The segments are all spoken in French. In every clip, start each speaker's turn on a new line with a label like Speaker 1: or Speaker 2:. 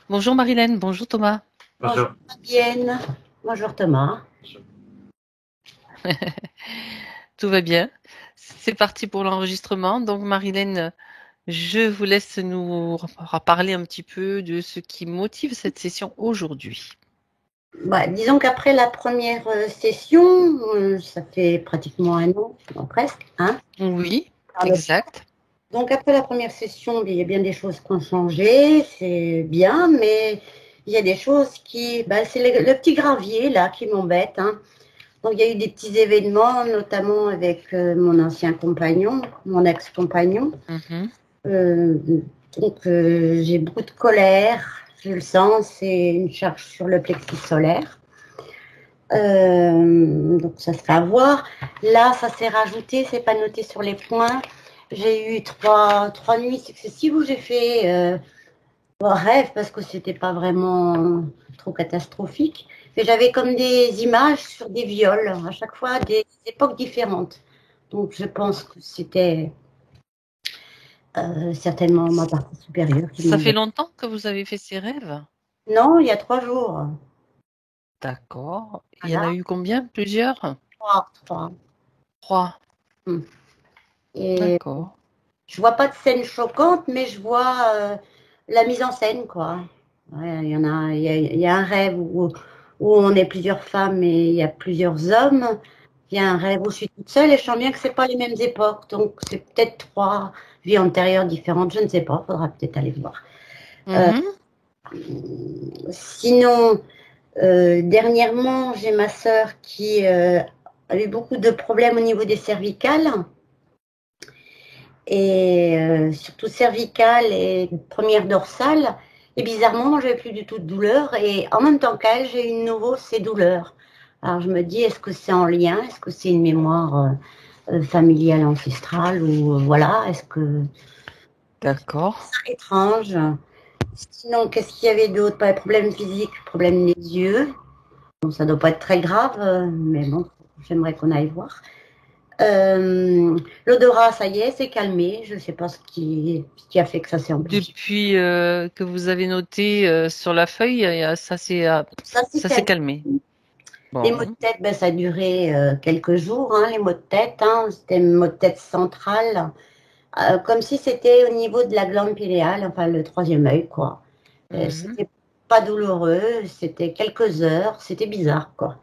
Speaker 1: Bonjour Marilène, bonjour Thomas.
Speaker 2: Bonjour.
Speaker 3: Bonjour Fabienne. Bonjour Thomas.
Speaker 1: Tout va bien. C'est parti pour l'enregistrement. Donc Marilène, je vous laisse nous parler un petit peu de ce qui motive cette session aujourd'hui.
Speaker 3: Disons qu'après la première session, ça fait pratiquement un an, presque, hein.
Speaker 1: Oui,
Speaker 3: par le-
Speaker 1: exact.
Speaker 3: Donc après la première session, il y a bien des choses qui ont changé, c'est bien, mais il y a des choses c'est le petit gravier là qui m'embête, hein. Donc il y a eu des petits événements, notamment avec mon ancien compagnon, mon ex-compagnon.
Speaker 1: Mhm.
Speaker 3: Euh, j'ai beaucoup de colère, je le sens, c'est une charge sur le plexus solaire. Donc ça se fait avoir. Là, ça s'est rajouté, c'est pas noté sur les points. J'ai eu trois nuits successives où j'ai fait un rêve parce que c'était pas vraiment trop catastrophique. Mais j'avais comme des images sur des viols, à chaque fois des époques différentes. Donc je pense que c'était certainement ma partie supérieure qui
Speaker 1: Ça fait
Speaker 3: m'embête.
Speaker 1: longtemps que vous avez fait ces rêves?
Speaker 3: Non, il y a 3 jours.
Speaker 1: D'accord. Il y en a
Speaker 3: Voilà,
Speaker 1: eu combien? Plusieurs?
Speaker 3: trois.
Speaker 1: 3.
Speaker 3: Hmm. Et
Speaker 1: D'accord.
Speaker 3: je vois pas de scène choquante, mais je vois la mise en scène, quoi. Ouais, il y a un rêve où on est plusieurs femmes et il y a plusieurs hommes. Il y a un rêve où je suis toute seule et je sens bien que c'est pas les mêmes époques. Donc c'est peut-être 3 vies antérieures différentes. Je ne sais pas. Faudra peut-être aller voir. Euh,
Speaker 1: Mhm.
Speaker 3: Sinon, dernièrement, j'ai ma sœur qui a eu beaucoup de problèmes au niveau des cervicales. Et surtout cervicale et première dorsale. Et bizarrement, moi, j'avais plus du tout de douleur. Et en même temps qu'elle, j'ai eu de nouveau ces douleurs. Alors je me dis, est-ce que c'est en lien? Est-ce que c'est une mémoire familiale ancestrale? Ou voilà, est-ce que
Speaker 1: D'accord.
Speaker 3: c'est étrange? Sinon, qu'est-ce qu'il y avait d'autre? Pas de problème physique, problème des yeux. Bon, ça doit pas être très grave, mais bon, j'aimerais qu'on aille voir. L'odorat, ça y est, c'est calmé. Je ne sais pas ce qui a fait que ça s'est amplifié.
Speaker 1: Depuis que vous avez noté sur la feuille,
Speaker 3: Ça s'est
Speaker 1: ça s'est
Speaker 3: calmé.
Speaker 1: calmé.
Speaker 3: Les maux de
Speaker 1: Bon.
Speaker 3: tête, ça a duré quelques jours, hein, les maux de tête. Hein. C'était un maux de tête central, comme si c'était au niveau de la glande pinéale, enfin le troisième œil, quoi.
Speaker 1: Mhm.
Speaker 3: C'était pas douloureux, c'était quelques heures, c'était bizarre, quoi.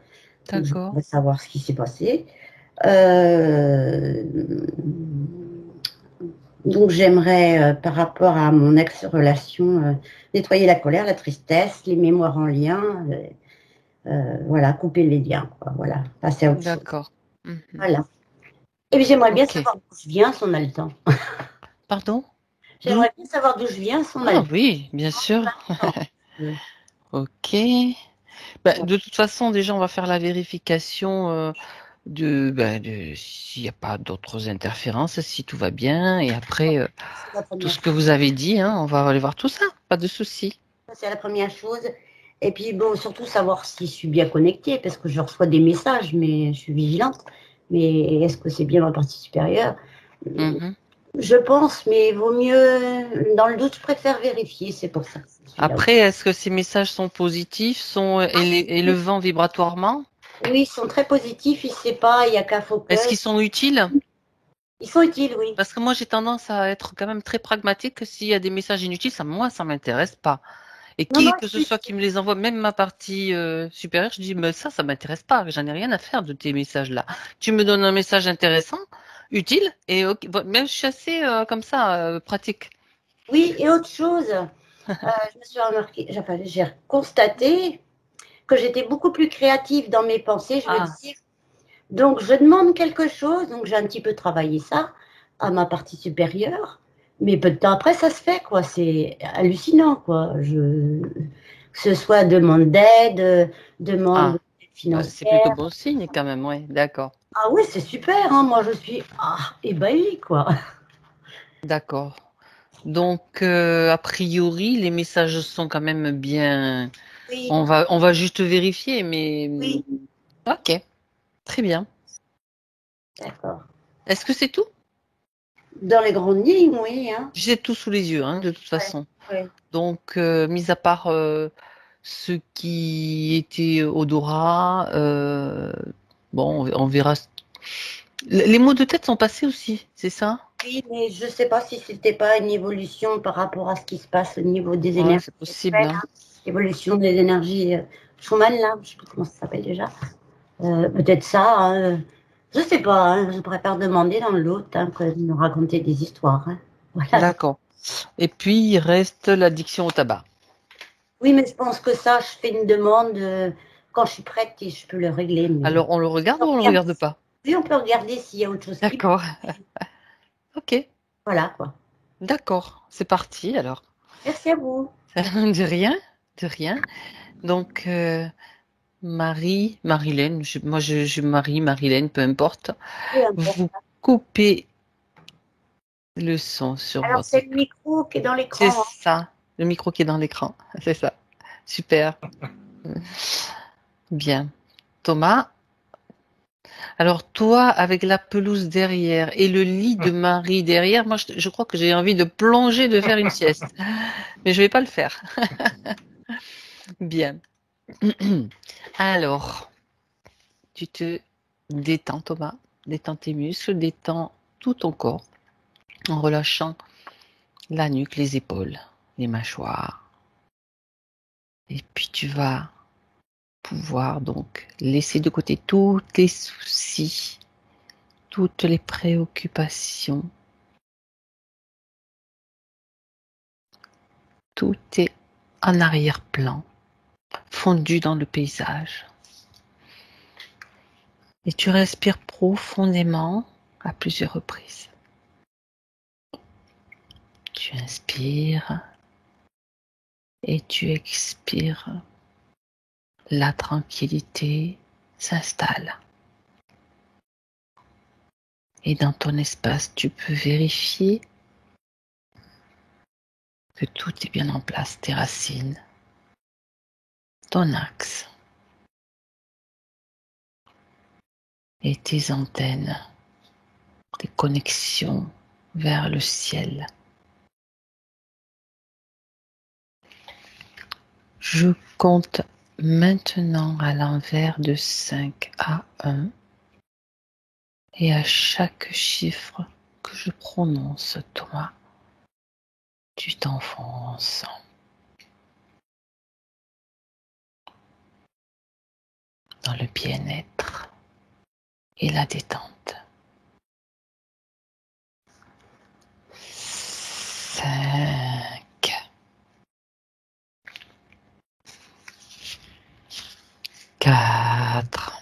Speaker 3: Donc je
Speaker 1: D'accord.
Speaker 3: voudrais savoir ce qui s'est passé. Euh, Donc j'aimerais, par rapport à mon ex-relation, nettoyer la colère, la tristesse, les mémoires en lien, voilà, couper les liens, quoi, voilà, passer à autre chose.
Speaker 1: D'accord. Mhm.
Speaker 3: Voilà. Et puis j'aimerais bien
Speaker 1: Ok.
Speaker 3: savoir d'où je viens, si on a le temps.
Speaker 1: Pardon? D'où?
Speaker 3: J'aimerais bien savoir d'où je viens, si on a
Speaker 1: Ah
Speaker 3: le
Speaker 1: oui, bien sûr.
Speaker 3: temps.
Speaker 1: Ok. Bah, de toute façon, déjà, on va faire la vérification de s'il n'y a pas d'autres interférences, si tout va bien. Et après,
Speaker 3: C'est la
Speaker 1: tout
Speaker 3: première
Speaker 1: ce que
Speaker 3: chose.
Speaker 1: vous avez dit, hein, on va aller voir tout ça. Pas de souci.
Speaker 3: C'est la première chose. Et puis bon, surtout savoir si je suis bien connectée, parce que je reçois des messages, mais je suis vigilante. Mais est-ce que c'est bien ma partie supérieure?
Speaker 1: Mhm.
Speaker 3: Je pense, mais vaut mieux, dans le doute, je préfère vérifier, c'est pour ça que je suis là.
Speaker 1: Après, est-ce que ces messages sont positifs, sont
Speaker 3: Oui,
Speaker 1: élevants vibratoirement?
Speaker 3: oui, ils sont très positifs, il n'y a qu'à
Speaker 1: Est-ce
Speaker 3: focus.
Speaker 1: qu'ils sont utiles?
Speaker 3: Ils sont utiles, oui.
Speaker 1: Parce que moi, j'ai tendance à être quand même très pragmatique. S'il y a des messages inutiles, moi, ça m'intéresse pas. Et
Speaker 3: Non, non,
Speaker 1: qui que ce
Speaker 3: ils
Speaker 1: soit
Speaker 3: sont
Speaker 1: qui me les envoie, même ma partie supérieure, je dis, mais ça m'intéresse pas. J'en ai rien à faire de tes messages-là. Tu me donnes un message intéressant, utile, et ok, bon, même je suis assez comme ça, pratique.
Speaker 3: oui, et autre chose, je me suis remarqué, enfin, j'ai constaté que j'étais beaucoup plus créative dans mes pensées, je veux
Speaker 1: Ah,
Speaker 3: dire. Donc, je demande quelque chose, donc j'ai un petit peu travaillé ça à ma partie supérieure, mais peu de temps après, ça se fait, quoi. C'est hallucinant, quoi. Que ce soit demande d'aide, demande
Speaker 1: ah, c'est plutôt
Speaker 3: financière.
Speaker 1: bon signe quand même, ouais, d'accord,
Speaker 3: Ah oui, c'est super, hein. Moi, je suis ébahie, quoi.
Speaker 1: d'accord. Donc, a priori, les messages sont quand même bien.
Speaker 3: Oui,
Speaker 1: On va juste vérifier, mais
Speaker 3: oui,
Speaker 1: ok, très bien.
Speaker 3: d'accord.
Speaker 1: Est-ce que c'est tout?
Speaker 3: Dans les grandes lignes, oui, hein.
Speaker 1: J'ai tout sous les yeux, hein, de toute
Speaker 3: Ouais.
Speaker 1: façon.
Speaker 3: Ouais.
Speaker 1: Donc, mis à part ce qui était odorat, bon, on verra. Les maux de tête sont passés aussi, c'est ça?
Speaker 3: Oui, mais je ne sais pas si c'était pas une évolution par rapport à ce qui se passe au niveau des
Speaker 1: Ouais,
Speaker 3: énergies
Speaker 1: c'est possible,
Speaker 3: sexuelles,
Speaker 1: hein.
Speaker 3: hein. Évolution des énergies Schumann, là, je ne sais plus comment ça s'appelle déjà. Peut-être ça, hein. Je ne sais pas, hein, je préfère demander dans l'autre hein, que de nous raconter des histoires, hein. Voilà.
Speaker 1: D'accord. Et puis, il reste l'addiction au tabac.
Speaker 3: Oui, mais je pense que ça, je fais une demande quand je suis prête et je peux le régler. Mais
Speaker 1: Alors, on le regarde
Speaker 3: on
Speaker 1: ou on le
Speaker 3: regarde-
Speaker 1: regarde pas?
Speaker 3: oui, on peut regarder s'il y a autre chose qui.
Speaker 1: D'accord. Ok.
Speaker 3: Voilà, quoi.
Speaker 1: D'accord. C'est parti, alors.
Speaker 3: Merci à vous.
Speaker 1: De rien. De rien. Donc, Marilène, moi je Marie, Marilène, peu importe.
Speaker 3: Peu importe.
Speaker 1: Vous coupez le son sur
Speaker 3: Alors,
Speaker 1: votre.
Speaker 3: c'est le micro qui est dans
Speaker 1: C'est
Speaker 3: l'écran, hein.
Speaker 1: ça, le micro qui est dans l'écran. C'est ça. Super. Bien. Thomas, alors toi, avec la pelouse derrière et le lit de Marie derrière, moi je crois que j'ai envie de plonger, de faire une sieste. Mais je vais pas le faire. Bien. Alors, tu te détends, Thomas. Détends tes muscles, détends tout ton corps en relâchant la nuque, les épaules, les mâchoires. Et puis tu vas pouvoir donc laisser de côté tous les soucis, toutes les préoccupations. Tout est en arrière-plan, fondu dans le paysage. Et tu respires profondément à plusieurs reprises. Tu inspires et tu expires. La tranquillité s'installe. Et dans ton espace, tu peux vérifier que tout est bien en place, tes racines, ton axe et tes antennes, tes connexions vers le ciel. Je compte maintenant à l'envers de 5 à 1 et à chaque chiffre que je prononce, toi, tu t'enfonces dans le bien-être et la détente. 5, 4,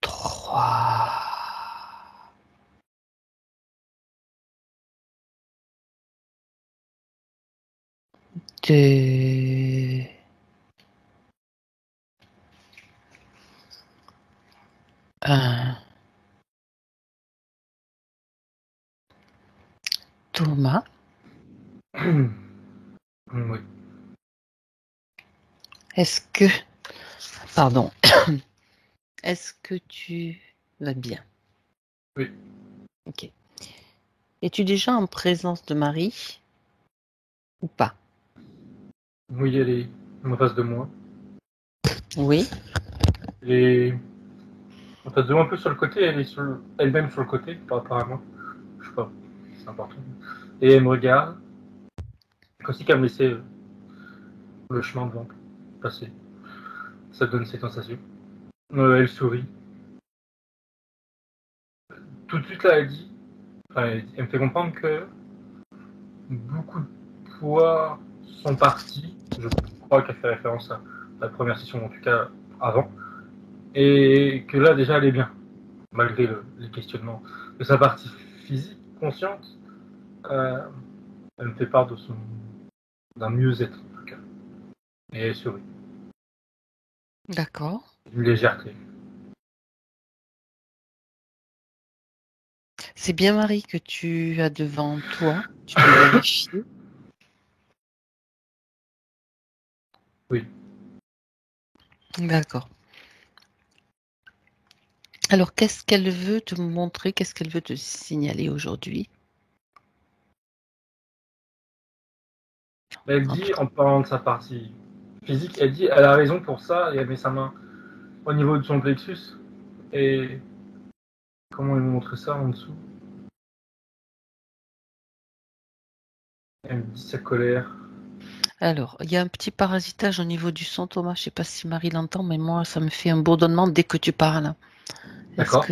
Speaker 1: 3, 2, 1. Thomas,
Speaker 2: Oui.
Speaker 1: est-ce que, pardon, est-ce que tu vas bien?
Speaker 2: Oui.
Speaker 1: Ok. Es-tu déjà en présence de Marie ou pas?
Speaker 2: Oui, elle est en face de moi.
Speaker 1: Oui.
Speaker 2: Elle est en face de moi un peu sur le côté, elle est elle-même sur le côté par rapport à moi. Je sais pas, c'est important. Et elle me regarde, comme si qu'elle me laissait le chemin devant passer. Ça donne cette sensation. Elle sourit. Tout de suite là, elle dit, enfin, elle me fait comprendre que beaucoup de poids sont partis. Je crois qu'elle fait référence à la première session, en tout cas avant. Et que là, déjà, elle est bien, malgré les questionnements de sa partie physique, consciente. Euh, Elle me fait part d'un mieux-être, en tout cas. Et elle sourit.
Speaker 1: D'accord.
Speaker 2: Une légèreté.
Speaker 1: C'est bien Marie que tu as devant toi. Tu peux vérifier.
Speaker 2: Oui.
Speaker 1: D'accord. Alors, qu'est-ce qu'elle veut te montrer? Qu'est-ce qu'elle veut te signaler aujourd'hui?
Speaker 2: Elle dit, en parlant de sa partie physique, elle dit elle a raison pour ça et elle met sa main au niveau de son plexus. Et comment elle me montre ça en dessous? Elle me dit sa colère.
Speaker 1: Alors, il y a un petit parasitage au niveau du son, Thomas. Je ne sais pas si Marie l'entend, mais moi, ça me fait un bourdonnement dès que tu parles.
Speaker 2: D'accord.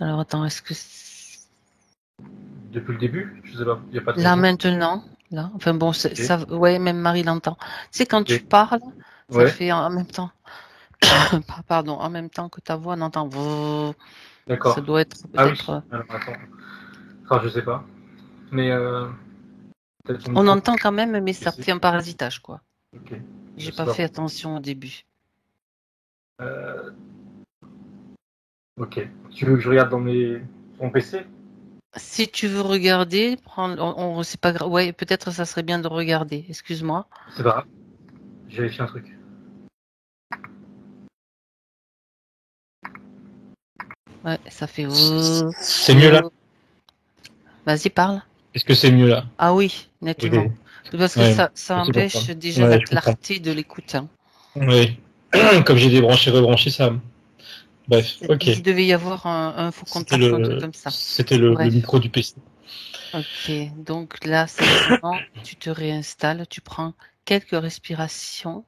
Speaker 1: Alors, attends, est-ce que...
Speaker 2: Depuis le début, je sais pas, il n'y a pas de
Speaker 1: Là,
Speaker 2: raison.
Speaker 1: maintenant, là, enfin bon,
Speaker 2: Ok.
Speaker 1: ça, ouais, même Marie l'entend. Tu sais, quand tu
Speaker 2: Ok.
Speaker 1: parles, ça
Speaker 2: Ouais,
Speaker 1: fait en même temps, pardon, en même temps que ta voix, on entend.
Speaker 2: d'accord.
Speaker 1: Ça doit être
Speaker 2: Ah oui,
Speaker 1: peut-être.
Speaker 2: alors attends. Enfin, je sais pas. Mais peut-être son
Speaker 1: On
Speaker 2: micro.
Speaker 1: entend quand même, mais ça
Speaker 2: Ici.
Speaker 1: fait un parasitage, quoi.
Speaker 2: Ok. Je
Speaker 1: J'ai
Speaker 2: sais
Speaker 1: pas
Speaker 2: pas.
Speaker 1: fait attention au début.
Speaker 2: Euh, ok. Tu veux que je regarde dans mon PC?
Speaker 1: Si tu veux regarder, c'est pas grave. Ouais, peut-être ça serait bien de regarder. Excuse-moi.
Speaker 2: C'est pas grave. Je vérifie un truc.
Speaker 1: Ouais, ça fait.
Speaker 4: C'est mieux là?
Speaker 1: Vas-y, parle.
Speaker 4: Est-ce que c'est mieux là?
Speaker 1: Ah oui, nettement.
Speaker 4: Ok.
Speaker 1: Parce que
Speaker 4: Ouais,
Speaker 1: ça
Speaker 4: c'est pour
Speaker 1: empêche
Speaker 4: ça.
Speaker 1: déjà la
Speaker 4: Ouais, je comprends.
Speaker 1: clarté de l'écoute. Hein.
Speaker 4: Oui. Comme j'ai débranché, rebranché, ça. Bref, ok.
Speaker 1: Il devait y avoir un faux contact ou un truc comme ça.
Speaker 4: C'était le
Speaker 1: Bref.
Speaker 4: micro du PC.
Speaker 1: Ok, donc là, simplement, tu te réinstalles, tu prends quelques respirations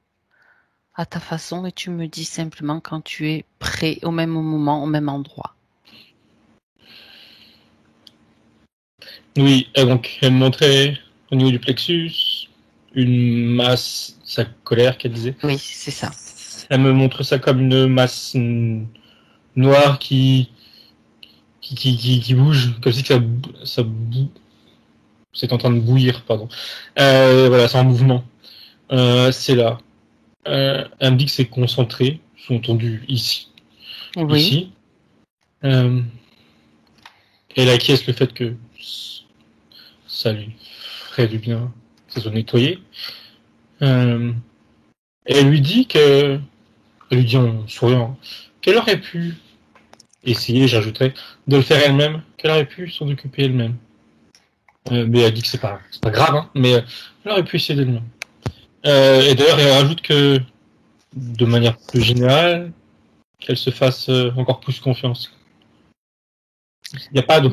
Speaker 1: à ta façon et tu me dis simplement quand tu es prêt au même moment, au même endroit.
Speaker 4: Oui, donc elle me montrait au niveau du plexus une masse, sa colère qu'elle disait.
Speaker 1: Oui, c'est ça.
Speaker 4: Elle me montre ça comme une masse noire qui bouge, comme si c'est en train de bouillir, pardon. Voilà, c'est en mouvement. C'est là. Elle me dit que c'est concentré, sous-entendu ici.
Speaker 1: Oui.
Speaker 4: Ici. Elle acquiesce le fait que ça lui ferait du bien, que ça soit nettoyé. Et elle lui dit en souriant, qu'elle aurait pu essayer, j'ajouterais, de le faire elle-même, qu'elle aurait pu s'en occuper elle-même. Mais elle dit que c'est pas grave, hein, mais elle aurait pu essayer d'elle-même. Et d'ailleurs, elle rajoute que, de manière plus générale, qu'elle se fasse encore plus confiance. Il n'y a pas de,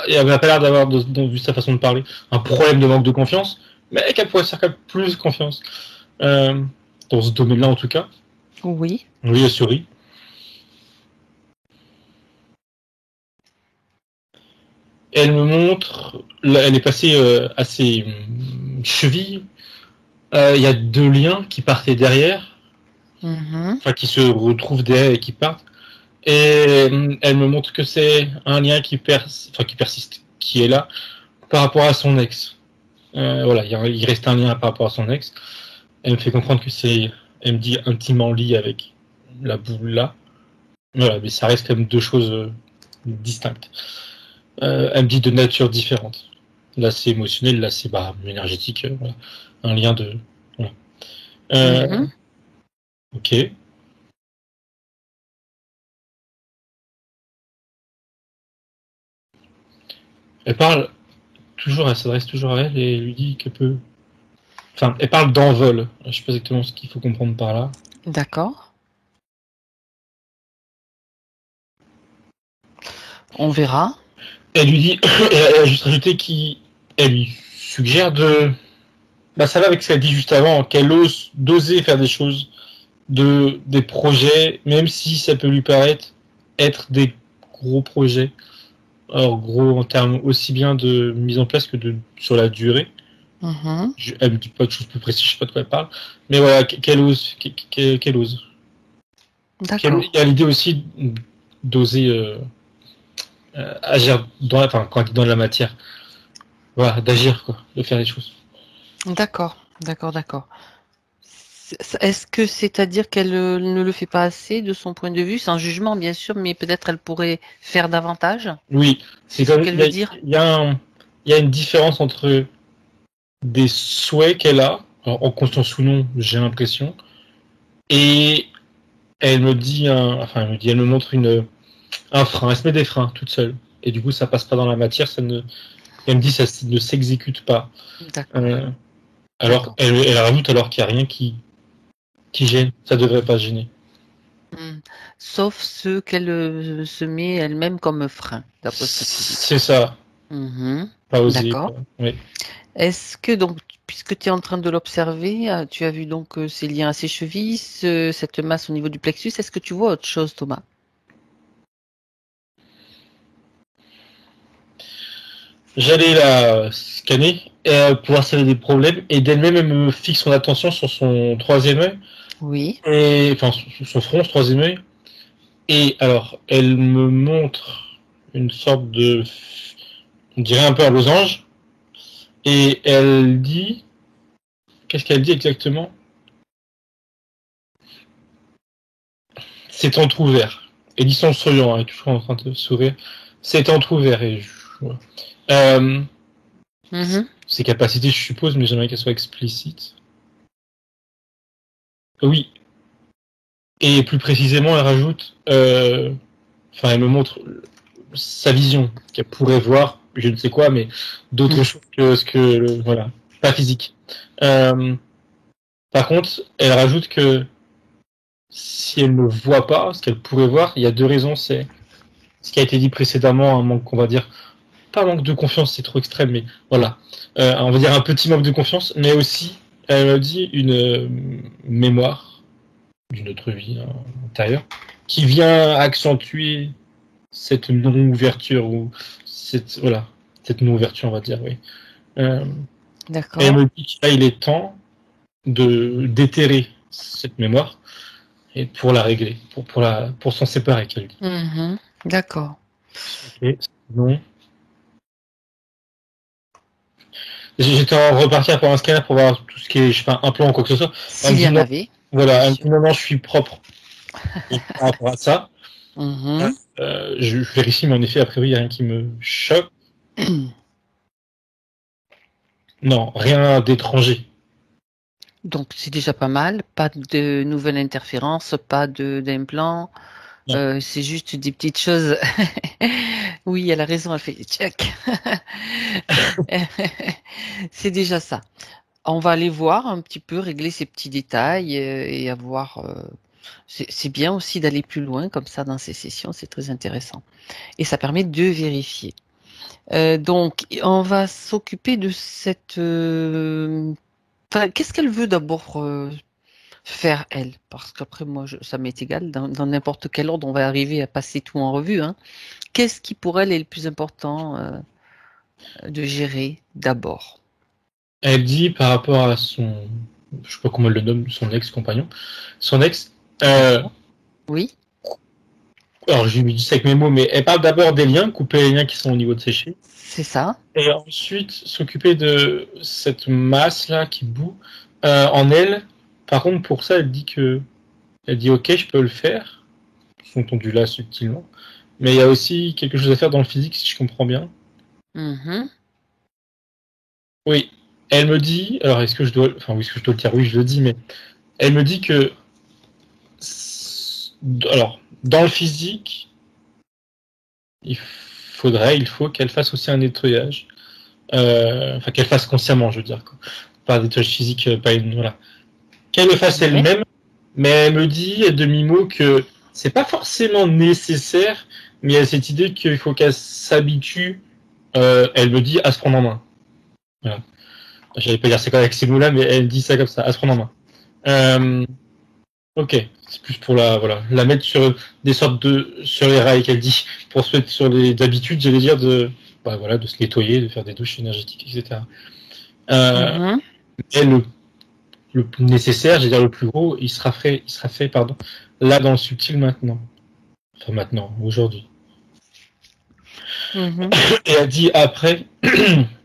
Speaker 4: il n'y avait pas l'air d'avoir, vu sa façon de parler, un problème de manque de confiance, mais qu'elle pourrait se faire plus confiance. Dans ce domaine-là, en tout cas.
Speaker 1: Oui.
Speaker 4: Oui, elle sourit. Elle me montre, elle est passée à ses chevilles. Il y a 2 liens qui partaient derrière, enfin qui se retrouvent derrière et qui partent. Et elle me montre que c'est un lien qui persiste, qui est là par rapport à son ex. Voilà, il reste un lien par rapport à son ex. Elle me fait comprendre que elle me dit intimement lié avec la boule là. Voilà, mais ça reste quand même 2 choses distinctes. Elle me dit de nature différente. Là, c'est émotionnel, là, c'est énergétique. Voilà. Un lien de. Voilà. Ok. Elle s'adresse toujours à elle et lui dit qu'elle peut. Enfin, elle parle d'envol. Je sais pas exactement ce qu'il faut comprendre par là.
Speaker 1: D'accord. On verra.
Speaker 4: Elle lui dit, elle a juste rajouté qu'elle lui suggère de. Ça va avec ce qu'elle dit juste avant, qu'elle ose d'oser faire des choses, des projets, même si ça peut lui paraître être des gros projets. Alors gros en termes aussi bien de mise en place que sur la durée. Elle me dit pas de choses plus précises, je sais pas de quoi elle parle, mais voilà, qu'elle ose, qu'elle ose.
Speaker 1: D'accord.
Speaker 4: Il y a l'idée aussi d'oser agir quand elle est dans la matière, voilà, d'agir quoi, de faire des choses.
Speaker 1: D'accord. Est-ce que c'est-à-dire qu'elle ne le fait pas assez de son point de vue, sans jugement bien sûr, mais peut-être elle pourrait faire davantage?
Speaker 4: Oui,
Speaker 1: c'est ce qu'elle veut dire.
Speaker 4: Il y a une différence entre des souhaits qu'elle a, en conscience ou non, j'ai l'impression, et elle me dit, elle me montre un frein. Elle se met des freins toute seule. Et du coup, ça passe pas dans la matière. Elle me dit ça ne s'exécute pas.
Speaker 1: D'accord.
Speaker 4: Alors, elle rajoute alors qu'il n'y a rien qui gêne. Ça devrait pas gêner.
Speaker 1: Sauf ce qu'elle se met elle-même comme frein, d'après ce que tu dis.
Speaker 4: C'est ça. Pas oser.
Speaker 1: D'accord.
Speaker 4: Oui.
Speaker 1: Est-ce que donc, puisque tu es en train de l'observer, tu as vu donc ces liens à ses chevilles, cette masse au niveau du plexus, est-ce que tu vois autre chose, Thomas?
Speaker 4: J'allais la scanner pour voir si elle avait des problèmes, et d'elle-même, elle me fixe son attention sur son troisième œil,
Speaker 1: Oui.
Speaker 4: enfin son front, ce troisième œil. Et alors, elle me montre une sorte de, on dirait un peu un losange, et elle dit, qu'est-ce qu'elle dit exactement? C'est entrouvert. Elle dit sans souriant, elle est toujours en train de sourire. C'est entrouvert, et voilà. Ses capacités, je suppose, mais j'aimerais qu'elles soient explicites. Oui. Et plus précisément, elle rajoute, enfin, elle me montre sa vision, qu'elle pourrait voir, je ne sais quoi, mais d'autres choses que ce que, voilà, pas physique. Par contre, elle rajoute que si elle ne voit pas ce qu'elle pourrait voir, il y a deux raisons. C'est ce qui a été dit précédemment, un manque, on va dire, pas un manque de confiance, c'est trop extrême, mais voilà, on va dire un petit manque de confiance, mais aussi, elle me dit une mémoire d'une autre vie antérieure qui vient accentuer cette non-ouverture ou cette non-ouverture, on va dire, oui.
Speaker 1: D'accord.
Speaker 4: Elle me dit que là, il est temps de déterrer cette mémoire et pour la régler, pour s'en séparer, qu'elle dit.
Speaker 1: D'accord.
Speaker 4: Et sinon, j'étais en repartir pour un scanner pour voir tout ce qui est, je sais pas, un plan ou quoi que ce soit.
Speaker 1: S'il y en avait.
Speaker 4: Voilà, elle me dit non, je suis propre. Et par rapport à ça, je vérifie, mais en effet, a priori, il n'y a rien qui me choque. Non, rien d'étranger.
Speaker 1: Donc c'est déjà pas mal, pas de nouvelles interférences, pas d'implant, c'est juste des petites choses. Oui, elle a raison, elle fait check. C'est déjà ça. On va aller voir un petit peu, régler ces petits détails et avoir... c'est bien aussi d'aller plus loin comme ça dans ces sessions, c'est très intéressant. Et ça permet de vérifier. Donc, on va s'occuper de cette... qu'est-ce qu'elle veut d'abord faire, elle? Parce qu'après, moi, ça m'est égal. Dans n'importe quel ordre, on va arriver à passer tout en revue. Hein. Qu'est-ce qui, pour elle, est le plus important de gérer d'abord?
Speaker 4: Elle dit par rapport à son... Je sais pas comment elle le nomme, son ex-compagnon. Son ex...
Speaker 1: Oui.
Speaker 4: Alors, je lui dis ça avec mes mots, mais elle parle d'abord des liens, couper les liens qui sont au niveau de ses chevilles.
Speaker 1: C'est ça.
Speaker 4: Et ensuite, s'occuper de cette masse-là qui bout en elle. Par contre, pour ça, elle dit ok, je peux le faire. Sous-entendu là, subtilement. Mais il y a aussi quelque chose à faire dans le physique, si je comprends bien. Oui. Elle me dit, alors est-ce que je dois le dire? Oui, je le dis, mais elle me dit que, alors, dans le physique, il faut qu'elle fasse aussi un nettoyage. Enfin, qu'elle fasse consciemment, je veux dire. Quoi. Pas un nettoyage physique, pas une, voilà. Qu'elle le fasse elle-même, mais elle me dit à demi-mot que c'est pas forcément nécessaire, mais il y a cette idée qu'il faut qu'elle s'habitue, elle me dit, à se prendre en main. Voilà. J'allais pas dire c'est quoi avec ces mots-là, mais elle dit ça comme ça, à se prendre en main. Ok, c'est plus pour la mettre sur des sortes sur les rails qu'elle dit, pour se mettre sur les habitudes, j'allais dire de se nettoyer, de faire des douches énergétiques, etc. Et le plus nécessaire, j'allais dire le plus gros, il sera fait, là dans le subtil maintenant. Enfin maintenant, aujourd'hui. Et elle dit après,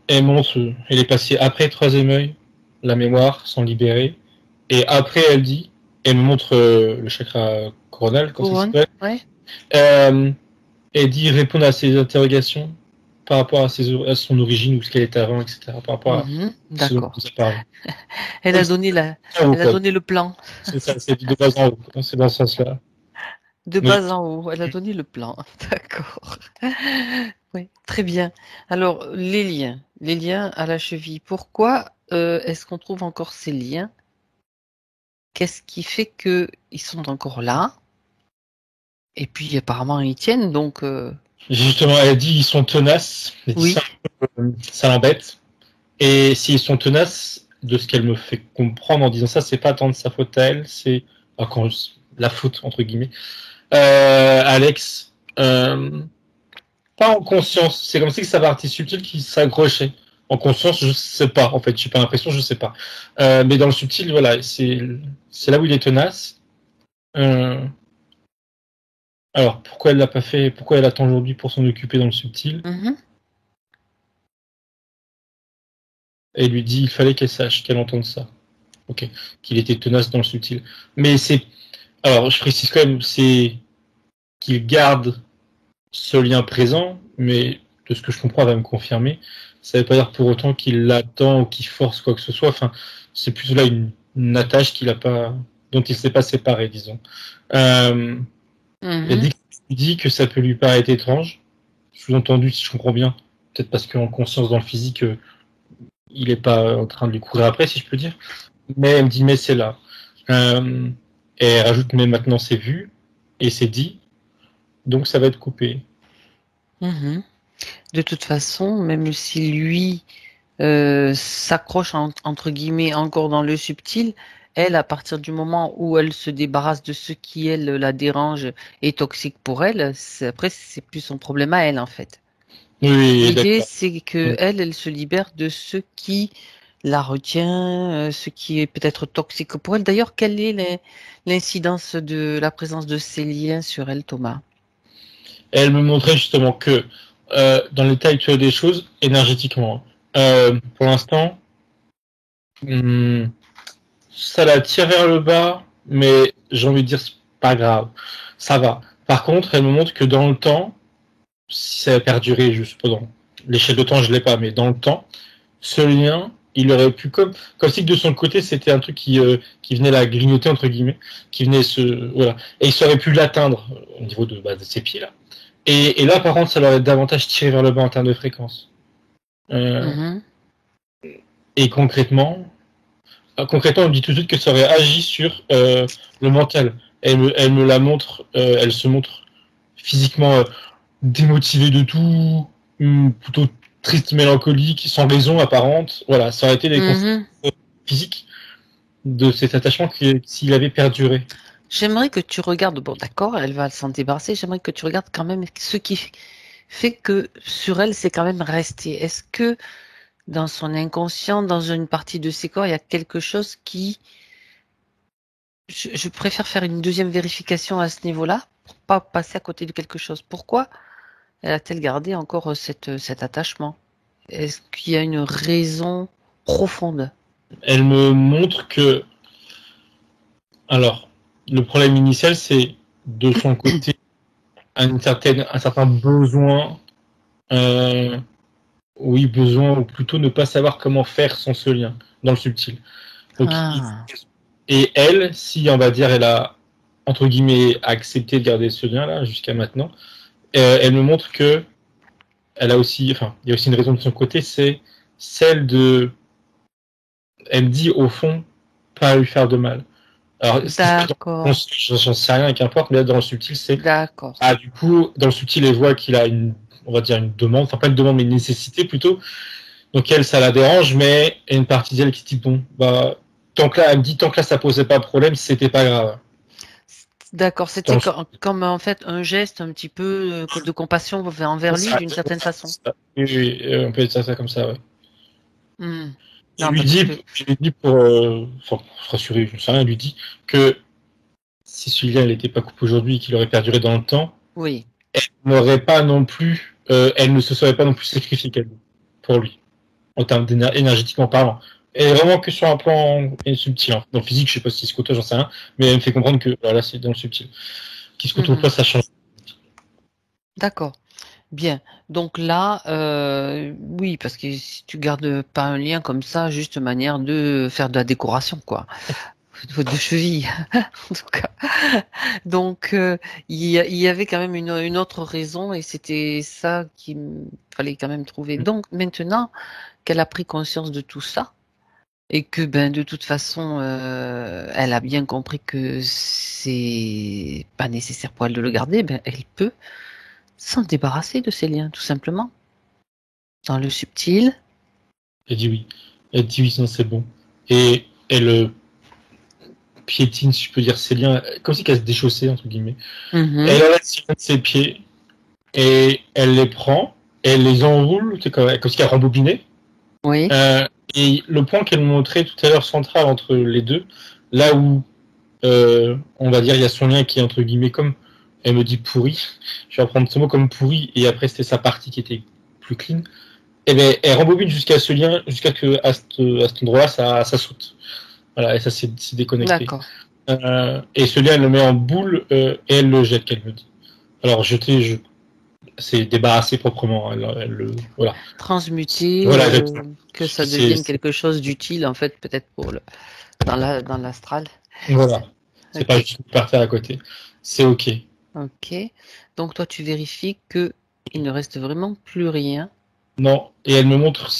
Speaker 4: elle est passée après troisième œil, la mémoire s'en libérer, et après elle me montre le chakra coronal, comme ça s'appelle.
Speaker 1: Ouais.
Speaker 4: Elle dit répondre à ses interrogations par rapport à son origine ou ce qu'elle était avant, etc. Par rapport à ce dont vous avez parlé.
Speaker 1: Elle a donné le plan.
Speaker 4: C'est ça, c'est de base en haut. C'est dans ce sens-là.
Speaker 1: De
Speaker 4: Oui.
Speaker 1: bas en haut, elle a donné le plan. D'accord. Oui, très bien. Alors, les liens à la cheville. Pourquoi est-ce qu'on trouve encore ces liens? Qu'est-ce qui fait que ils sont encore là? Et puis, apparemment, ils tiennent, donc
Speaker 4: Justement, elle dit ils sont tenaces. Elle dit
Speaker 1: oui.
Speaker 4: ça l'embête. Et s'ils sont tenaces, de ce qu'elle me fait comprendre en disant ça, c'est pas tant de sa faute à elle, c'est quand la faute entre guillemets. Alex, pas en conscience. C'est comme si que sa partie subtile qui s'accrochait. En conscience, je sais pas. En fait, j'ai pas l'impression, je sais pas. Mais dans le subtil, voilà, c'est là où il est tenace. Euh, alors, pourquoi elle l'a pas fait? Pourquoi elle attend aujourd'hui pour s'en occuper dans le subtil?
Speaker 1: Mhm.
Speaker 4: Et lui dit, il fallait qu'elle sache, qu'elle entende ça. Ok, qu'il était tenace dans le subtil. Mais c'est, alors, je précise quand même, c'est qu'il garde ce lien présent, mais de ce que je comprends, elle va me confirmer. Ça veut pas dire pour autant qu'il l'attend ou qu'il force quoi que ce soit. Enfin, c'est plus là une attache qu'il a pas, dont il s'est pas séparé, disons. Elle
Speaker 1: Mhm.
Speaker 4: dit que ça peut lui paraître étrange. Sous-entendu, si je comprends bien, peut-être parce qu'en conscience dans le physique, il est pas en train de lui courir après, si je peux dire. Mais elle me dit, mais c'est là. Et elle rajoute, mais maintenant c'est vu et c'est dit, donc ça va être coupé.
Speaker 1: Mhm. De toute façon, même si lui s'accroche entre guillemets encore dans le subtil, elle, à partir du moment où elle se débarrasse de ce qui, elle, la dérange et toxique pour elle, après, c'est plus son problème à elle, en fait.
Speaker 4: Oui,
Speaker 1: L'idée,
Speaker 4: d'accord.
Speaker 1: c'est que elle se libère de ce qui la retient, ce qui est peut-être toxique pour elle. D'ailleurs, quelle est l'incidence de la présence de ces liens sur elle, Thomas?
Speaker 4: Elle me montrait justement que dans l'état actuel des choses, énergétiquement, pour l'instant, ça la tire vers le bas, mais j'ai envie de dire c'est pas grave, ça va. Par contre, elle me montre que dans le temps, si ça a perduré, juste pendant l'échelle de temps, je l'ai pas, mais dans le temps, ce lien, il aurait pu comme si de son côté c'était un truc qui venait la grignoter entre guillemets, qui venait se voilà, et il aurait pu l'atteindre au niveau de ses pieds là. Et là par contre, ça l'aurait davantage tiré vers le bas en termes de fréquence. Euh,
Speaker 1: Mhm.
Speaker 4: et concrètement, on me dit tout de suite que ça aurait agi sur le mental. Elle me la montre, elle se montre physiquement démotivée de tout, plutôt triste, mélancolique, sans raison apparente. Voilà, ça aurait été des conséquences
Speaker 1: Mhm.
Speaker 4: physiques de cet attachement qui, s'il avait perduré.
Speaker 1: J'aimerais que tu regardes, bon d'accord, elle va s'en débarrasser, j'aimerais que tu regardes quand même ce qui fait que sur elle, c'est quand même resté. Est-ce que dans son inconscient, dans une partie de ses corps, il y a quelque chose qui... Je préfère faire une deuxième vérification à ce niveau-là, pour pas passer à côté de quelque chose. Pourquoi elle a-t-elle gardé encore cet attachement? Est-ce qu'il y a une raison profonde?
Speaker 4: Elle me montre que, alors, le problème initial, c'est de son côté un certain besoin, euh, oui, besoin, ou plutôt ne pas savoir comment faire sans ce lien, dans le subtil. Donc,
Speaker 1: Ah.
Speaker 4: et elle, si on va dire, elle a entre guillemets accepté de garder ce lien-là jusqu'à maintenant, elle me montre que elle a aussi, enfin, il y a aussi une raison de son côté, c'est celle de, elle me dit au fond, pas lui faire de mal. Alors, ce qui se passe
Speaker 1: D'accord,
Speaker 4: j'en sais rien, qu'importe, mais là, dans le subtil, c'est,
Speaker 1: d'accord.
Speaker 4: ah, du coup, dans le subtil, elle voit qu'il a une, on va dire une demande, enfin pas une demande, mais une nécessité plutôt. Donc elle, ça la dérange, mais il y a une partie d'elle qui se dit, bon, bah, tant que là, elle me dit, tant que là, ça posait pas de problème, c'était pas grave.
Speaker 1: D'accord,
Speaker 4: Dans
Speaker 1: c'était
Speaker 4: le
Speaker 1: comme en fait un geste un petit peu de compassion envers lui
Speaker 4: ça,
Speaker 1: d'une certaine façon.
Speaker 4: oui, oui, on peut dire ça comme ça, ouais.
Speaker 1: Hmm. Non, parce que
Speaker 4: Je lui dis enfin, pour se rassurer, je ne sais rien, elle lui dit que si ce lien n'était pas coupé aujourd'hui et qu'il aurait perduré dans le temps,
Speaker 1: oui,
Speaker 4: n'aurait pas non plus, elle ne se serait pas non plus sacrifiée qu'elle pour lui, en termes énergétiquement parlant. Et vraiment que sur un plan subtil. Hein. Dans le physique, je sais pas si se côtoie, j'en sais rien, mais elle me fait comprendre que voilà, c'est dans le subtil. Qui se côtoie
Speaker 1: mhm.
Speaker 4: pas, ça change.
Speaker 1: D'accord, bien. Donc là, oui, parce que si tu gardes pas un lien comme ça, juste manière de faire de la décoration, quoi. faute de cheville, en tout cas. Donc, il y avait quand même une autre raison et c'était ça qu'il fallait quand même trouver. Donc, maintenant qu'elle a pris conscience de tout ça et que, ben, de toute façon, elle a bien compris que c'est pas nécessaire pour elle de le garder, ben, elle peut s'en débarrasser de ces liens, tout simplement. Dans le subtil.
Speaker 4: Elle dit oui. Elle dit oui, non, c'est bon. Et elle piétine, si je peux dire, ses liens, comme si qu'elle se déchaussait, entre guillemets.
Speaker 1: Mhm.
Speaker 4: Elle enlève ses pieds et elle les prend, et elle les enroule, c'est comme si elle rembobinait.
Speaker 1: Oui.
Speaker 4: Et le point qu'elle montrait tout à l'heure central entre les deux, là où on va dire il y a son lien qui est entre guillemets comme, elle me dit pourri, je vais reprendre ce mot comme pourri, et après c'était sa partie qui était plus clean, et ben elle rembobine jusqu'à ce lien, jusqu'à que à cet endroit-là ça saute. Voilà, et ça c'est déconnecté.
Speaker 1: D'accord.
Speaker 4: Et ce lien elle le met en boule et elle le jette, qu'elle me dit. Alors jeter, c'est débarrassé proprement, voilà.
Speaker 1: Transmuter,
Speaker 4: Voilà,
Speaker 1: que ça
Speaker 4: c'est-
Speaker 1: devienne
Speaker 4: c'est-
Speaker 1: quelque chose d'utile, en fait, peut-être dans l'astral.
Speaker 4: Voilà. C'est
Speaker 1: Ok.
Speaker 4: pas juste partir à côté. C'est ok.
Speaker 1: Ok. Donc, toi, tu vérifies que il ne reste vraiment plus rien.
Speaker 4: Non. Et elle me montre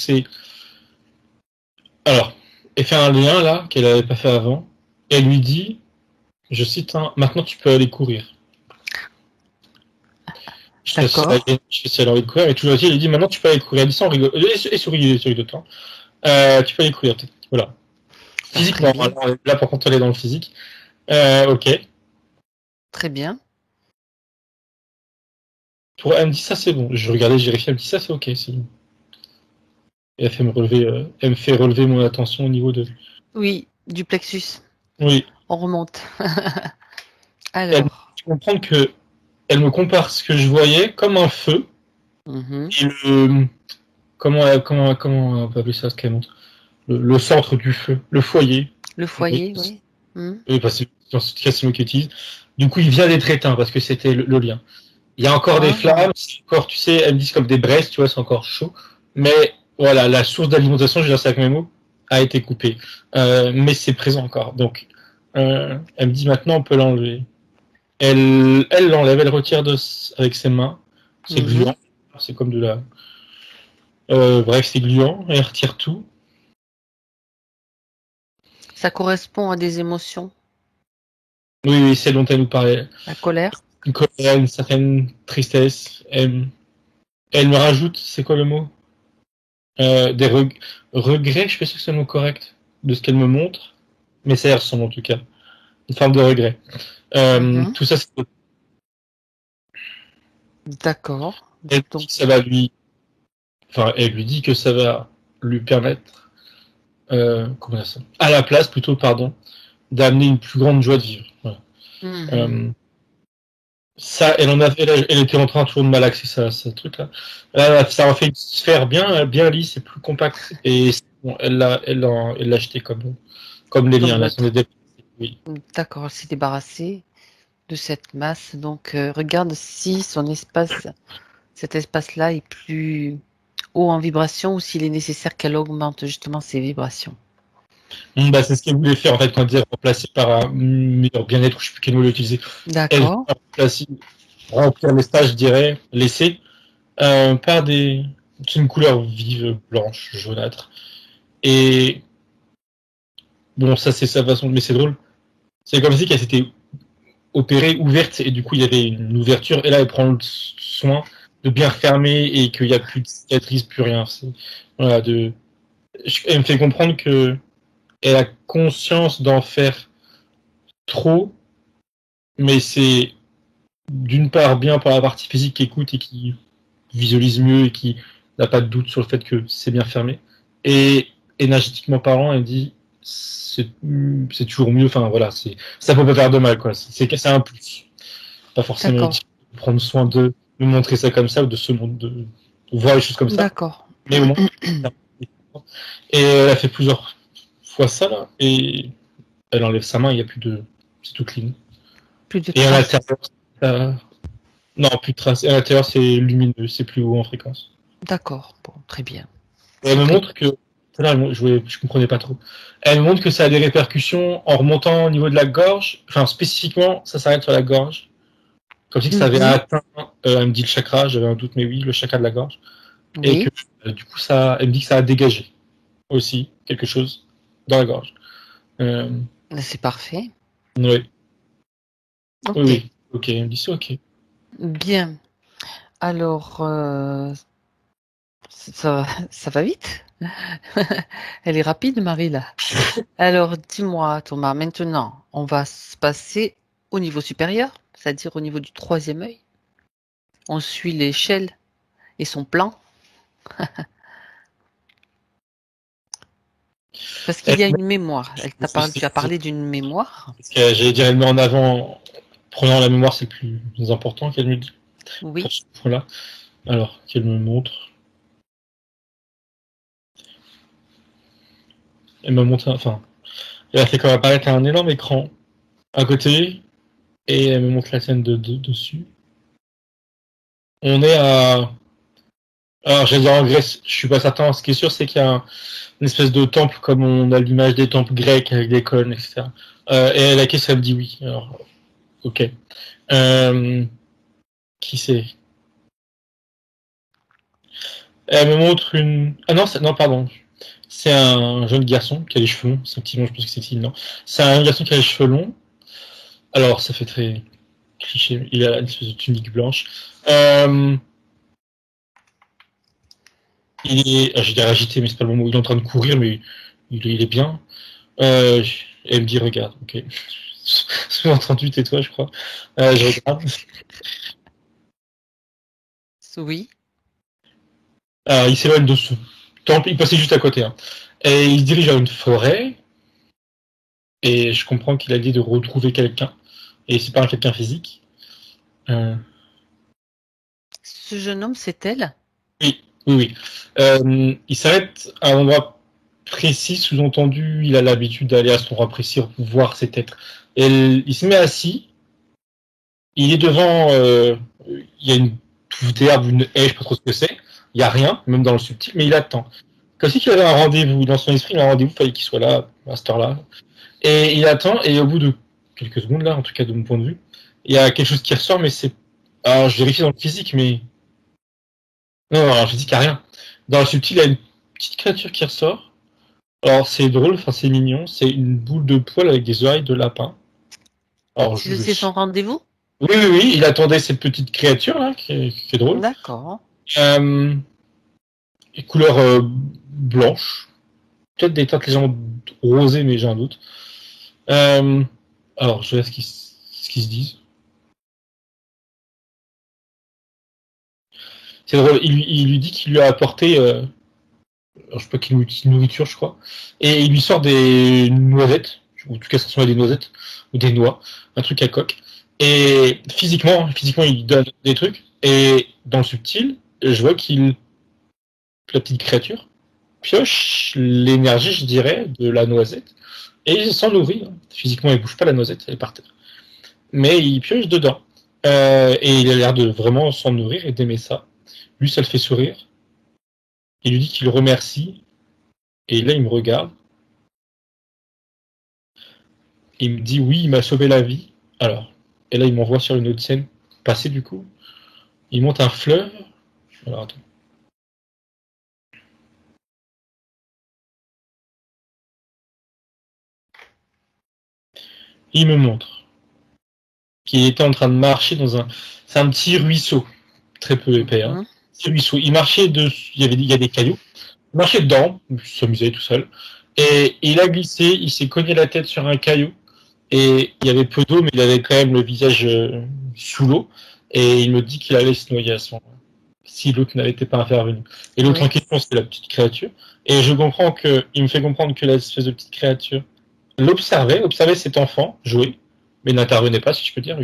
Speaker 4: alors, elle fait un lien là qu'elle n'avait pas fait avant. Elle lui dit, je cite, maintenant tu peux aller courir. Je sais si elle a envie de courir, mais toujours elle lui dit maintenant tu peux aller courir. Elle dit ça en rigolant. Et sourit de temps. Tu peux aller courir peut-être. Voilà. Physiquement,
Speaker 1: très bien.
Speaker 4: alors, là par contre elle est dans le physique. Ok.
Speaker 1: Très bien.
Speaker 4: Elle me dit ça c'est bon. Je regardais, j'ai vérifié, elle me dit ça c'est ok, c'est bon. Et elle me fait relever mon attention au niveau de.
Speaker 1: Oui, du plexus.
Speaker 4: Oui.
Speaker 1: On remonte.
Speaker 4: Elle me
Speaker 1: Alors.
Speaker 4: fait comprendre que elle me compare ce que je voyais comme un feu.
Speaker 1: Mhm.
Speaker 4: Et comment on peut appeler ça, ce qu'elle montre, le centre du feu, le foyer.
Speaker 1: Le foyer, oui.
Speaker 4: Oui, parce que dans ce cas, c'est moi qui utilise. Du coup, il vient d'être éteint parce que c'était le lien. Il y a encore des flammes, c'est encore, tu sais, elles me disent comme des braises, tu vois, c'est encore chaud. Mais voilà, la source d'alimentation, je vais dire ça avec mes mots, a été coupée. Mais c'est présent encore. Donc, elle me dit maintenant, on peut l'enlever. Elle l'enlève, elle retire avec ses mains. C'est gluant. C'est comme de la. Bref, c'est gluant. Elle retire tout.
Speaker 1: Ça correspond à des émotions.
Speaker 4: Oui, c'est dont elle nous parlait.
Speaker 1: La colère.
Speaker 4: Une colère, une certaine tristesse. Elle me rajoute, c'est quoi le mot, des regrets, je sais pas si c'est le mot correct, de ce qu'elle me montre, mais ça y ressemble en tout cas. Une forme de regret. Tout ça, c'est.
Speaker 1: D'accord.
Speaker 4: Donc, ça va elle lui dit que ça va lui permettre, comment dire ça, à la place plutôt, pardon, d'amener une plus grande joie de vivre. Voilà. Ça, elle était en train toujours de malaxer ce truc-là. Là, ça en fait une sphère bien lisse et plus compacte. Et bon, elle l'a acheté comme les liens. Là, oui.
Speaker 1: D'accord, elle s'est débarrassée de cette masse. Donc, regarde si cet espace-là est plus haut en vibration ou s'il est nécessaire qu'elle augmente justement ses vibrations.
Speaker 4: C'est ce qu'elle voulait faire en fait quand elle disait remplacer par un meilleur bien-être, je sais plus quel mot l'utiliser.
Speaker 1: D'accord.
Speaker 4: Remplir l'espace, je dirais, laisser par une couleur vive, blanche, jaunâtre. Et bon, ça c'est sa façon, mais c'est drôle. C'est comme si qu'elle s'était opérée ouverte et du coup il y avait une ouverture et là elle prend le soin de bien fermer et qu'il n'y a plus de cicatrices, plus rien. Voilà, elle me fait comprendre que elle a conscience d'en faire trop, mais c'est d'une part bien pour la partie physique qui écoute et qui visualise mieux et qui n'a pas de doute sur le fait que c'est bien fermé. Et énergétiquement parlant, elle dit c'est toujours mieux. Enfin voilà, ça peut pas faire de mal quoi. C'est un plus. Pas forcément de prendre soin de montrer ça comme ça ou de voir les choses comme ça.
Speaker 1: D'accord.
Speaker 4: Mais au moins. Et elle a fait plusieurs fois ça là et elle enlève sa main, il y a plus de, c'est tout clean.
Speaker 1: Plus de
Speaker 4: et à l'intérieur, non, plus de traces. Et à l'intérieur, c'est lumineux, c'est plus haut en fréquence.
Speaker 1: D'accord, bon, très bien.
Speaker 4: Et elle me montre que Là, je comprenais pas trop. Elle me montre que ça a des répercussions en remontant au niveau de la gorge. Enfin, spécifiquement, ça s'arrête sur la gorge. Comme si que ça avait atteint, elle me dit le chakra, j'avais un doute, mais oui, le chakra de la gorge.
Speaker 1: Oui.
Speaker 4: Et que, du coup, elle me dit que ça a dégagé aussi quelque chose dans la gorge.
Speaker 1: C'est parfait.
Speaker 4: Oui.
Speaker 1: Ok.
Speaker 4: Oui. Ok, elle me dit c'est ok.
Speaker 1: Bien. Alors, ça va vite. Elle est rapide, Marie, là. Alors, dis-moi, Thomas, maintenant, on va se passer au niveau supérieur, c'est-à-dire au niveau du 3e œil. On suit l'échelle et son plan. Parce qu'il y a une mémoire. Tu as parlé d'une mémoire.
Speaker 4: Parce que j'allais dire, elle met en avant, prenant la mémoire, c'est le plus important qu'elle me dit.
Speaker 1: Oui.
Speaker 4: Pour ce point-là. Alors, qu'elle me montre. Elle m'a montré, elle a fait comme apparaître un énorme écran à côté, et elle me montre la scène dessus. On est à... Alors, j'allais dire en Grèce, je suis pas certain. Ce qui est sûr, c'est qu'il y a une espèce de temple, comme on a l'image des temples grecs avec des colonnes, etc. Et la question, elle me dit oui. Alors, ok. Qui c'est? Elle me montre une... Ah non, non, pardon. C'est un jeune garçon qui a les cheveux longs. Effectivement, je pense que c'est Tim, non. C'est un garçon qui a les cheveux longs. Alors, ça fait très cliché. Il a une espèce de tunique blanche. Il est, je vais dire agité, mais c'est pas le moment où il est en train de courir, mais il est bien. Elle me dit, regarde, ok. 38 et toi, je crois. Je regarde.
Speaker 1: Oui.
Speaker 4: Alors, il s'éloigne de ce temple, il passait juste à côté. Hein. Et il se dirige vers une forêt. Et je comprends qu'il a l'idée de retrouver quelqu'un. Et c'est pas un quelqu'un physique.
Speaker 1: Ce jeune homme, c'est elle?
Speaker 4: Oui. Il s'arrête à un endroit précis, sous-entendu, il a l'habitude d'aller à cet endroit précis pour voir cet être. Et il se met assis. Il est devant... il y a une touffe d'herbe, une haie, je sais pas trop ce que c'est. Il n'y a rien, même dans le subtil, mais il attend. Comme si il avait un rendez-vous. Dans son esprit, il a un rendez-vous, il fallait qu'il soit là, à cette heure-là. Et il attend, et au bout de quelques secondes, là, en tout cas de mon point de vue, il y a quelque chose qui ressort, mais c'est... Alors, je vérifie dans le physique, mais... Non, dans le physique, il n'y a rien. Dans le subtil, il y a une petite créature qui ressort. Alors, c'est drôle, c'est mignon. C'est une boule de poil avec des oreilles de lapin. Alors,
Speaker 1: C'est son rendez-vous?
Speaker 4: Oui, il attendait cette petite créature, là, qui est drôle.
Speaker 1: D'accord.
Speaker 4: Couleur blanche. Peut-être des teintes légèrement rosées, mais j'ai un doute. Alors, je vais voir ce qu'ils se disent. C'est drôle, il lui dit qu'il lui a apporté, je sais pas quelle nourriture, je crois, et il lui sort des noisettes, ou en tout cas ça ressemble à des noisettes, ou des noix, un truc à coque. Et physiquement, il donne des trucs, et dans le subtil, je vois la petite créature, pioche l'énergie, je dirais, de la noisette, et il s'en nourrit. Physiquement, il bouge pas la noisette, elle est par terre. Mais il pioche dedans. Et il a l'air de vraiment s'en nourrir et d'aimer ça. Lui, ça le fait sourire. Il lui dit qu'il le remercie. Et là, il me regarde. Il me dit oui, il m'a sauvé la vie. Alors, et là, il m'envoie sur une autre scène passée, du coup. Il monte un fleuve. Alors, attends. Il me montre qu'il était en train de marcher dans c'est un petit ruisseau. Très peu épais, hein. Petit ruisseau. Il marchait dessus. Il y a des cailloux. Il marchait dedans. Il s'amusait tout seul. Et il a glissé. Il s'est cogné la tête sur un caillou. Et il y avait peu d'eau, mais il avait quand même le visage sous l'eau. Et il me dit qu'il allait se noyer à ce moment-là, si l'autre n'avait pas intervenu. Et l'autre en question, c'est la petite créature. Et il me fait comprendre que l'espèce de petite créature observait cet enfant jouer, mais n'intervenait pas, si je peux dire.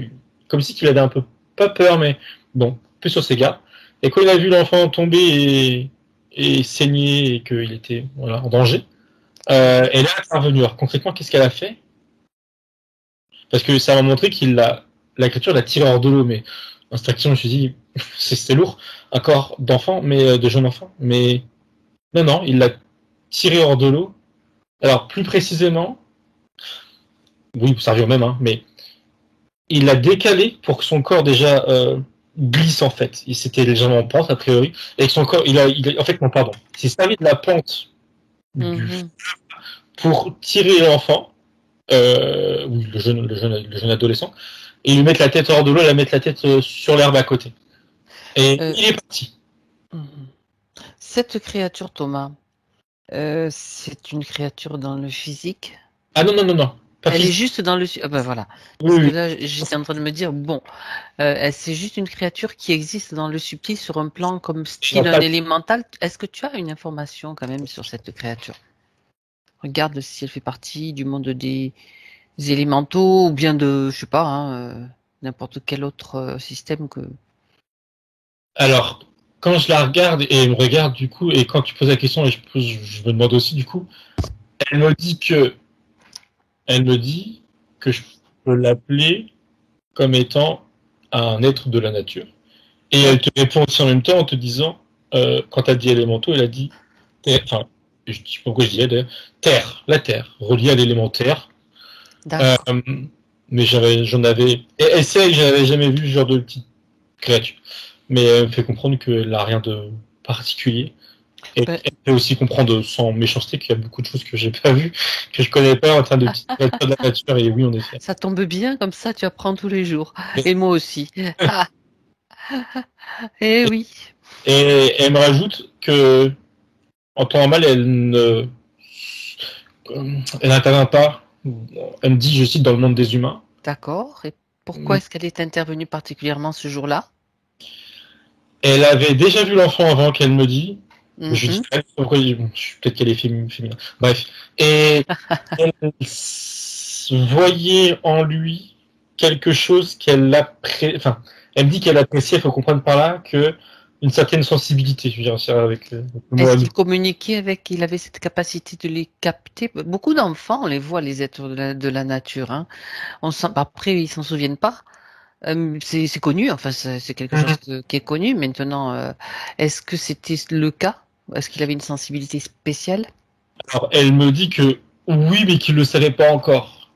Speaker 4: Comme si il avait un peu, pas peur, mais bon, un peu sur ses gardes. Et quand il a vu l'enfant tomber et saigner et qu'il était en danger, elle est intervenue. Alors concrètement, qu'est-ce qu'elle a fait? Parce que ça m'a montré la créature l'a tiré hors de l'eau, mais instinctivement, je me suis dit, c'est lourd, un corps d'enfant, mais de jeune enfant, mais non, il l'a tiré hors de l'eau. Alors, plus précisément, oui, ça revient au même, hein, mais il l'a décalé pour que son corps déjà glisse en fait. Il s'était légèrement en pente a priori, et que son corps, en fait, non, pardon, il s'est servi de la pente pour tirer l'enfant, oui, le jeune adolescent, et lui mettre la tête hors de l'eau, et la mettre la tête sur l'herbe à côté. Et il est parti.
Speaker 1: Cette créature, Thomas, c'est une créature dans le physique?
Speaker 4: Ah non.
Speaker 1: Elle est juste dans le... Ah ben voilà. Parce que là, j'étais en train de me dire, bon, c'est juste une créature qui existe dans le subtil sur un plan comme style un élémental. Est-ce que tu as une information quand même sur cette créature? Regarde si elle fait partie du monde des élémentaux ou bien de, je sais pas, n'importe quel autre système que...
Speaker 4: Alors, quand je la regarde et elle me regarde du coup, et quand tu poses la question, et je me demande aussi du coup, elle me dit que je peux l'appeler comme étant un être de la nature. Et elle te répond aussi en même temps en te disant, quand elle dit élémentaux, elle a dit terre, enfin, je dis pourquoi je disais d'ailleurs, terre, la terre, reliée à l'élémentaire. Mais j'en avais, et c'est vrai que j'avais jamais vu ce genre de petite créature. Mais elle me fait comprendre qu'elle n'a rien de particulier. Et elle fait aussi comprendre sans méchanceté qu'il y a beaucoup de choses que j'ai pas vues, que je connais pas en termes de petites créatures de la nature. Et oui, en effet.
Speaker 1: Ça tombe bien, comme ça tu apprends tous les jours. Et moi aussi. Et oui.
Speaker 4: Et elle me rajoute que, en temps normal, elle n'intervient pas. Elle me dit, je cite, dans le monde des humains.
Speaker 1: D'accord. Et pourquoi est-ce qu'elle est intervenue particulièrement ce jour-là?
Speaker 4: Elle avait déjà vu l'enfant avant qu'elle me dit. Je dis pourquoi peut-être qu'elle est féminine. Bref. Et elle voyait en lui quelque chose qu'elle appréciait. Enfin, elle me dit qu'elle appréciait, il faut comprendre par là, que une certaine sensibilité. Je veux dire, avec le mot.
Speaker 1: Est-ce qu'il communiquait avec, il avait cette capacité de les capter? Beaucoup d'enfants, on les voit, les êtres de la nature. Hein. Après, ils s'en souviennent pas. C'est connu, enfin, c'est quelque chose qui est connu. Maintenant, est-ce que c'était le cas? Est-ce qu'il avait une sensibilité spéciale?
Speaker 4: Alors, elle me dit que oui, mais qu'il ne le savait pas encore.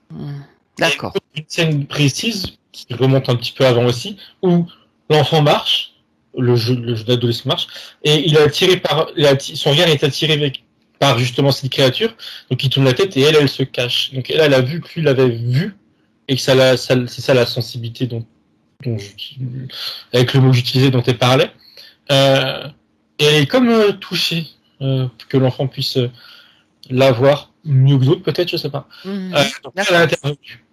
Speaker 1: D'accord.
Speaker 4: Une scène précise, qui remonte un petit peu avant aussi, où l'enfant marche, le jeune adolescent marche, et il a tiré son regard est attiré par justement cette créature, donc il tourne la tête et elle se cache. Donc elle a vu que lui l'avait vu, et que c'est ça la sensibilité avec le mot que j'utilisais dont elle parlait. Et elle est comme touchée que l'enfant puisse l'avoir mieux que d'autres, peut-être, je sais pas. Donc elle a intervenu.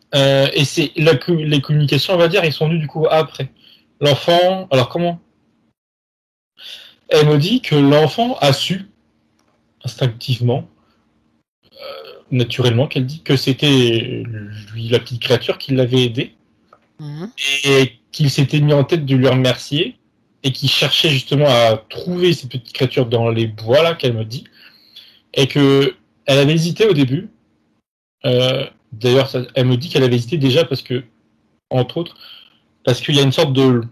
Speaker 4: Et c'est les communications, on va dire, ils sont venues du coup après. L'enfant, alors comment? Elle me dit que l'enfant a su, instinctivement, naturellement, qu'elle dit que c'était lui, la petite créature, qui l'avait aidé, et qu'il s'était mis en tête de lui remercier, et qu'il cherchait justement à trouver ces petites créatures dans les bois, là, qu'elle me dit, et que elle avait hésité au début. D'ailleurs, elle me dit qu'elle avait hésité déjà parce que, entre autres, parce qu'il y a une sorte de...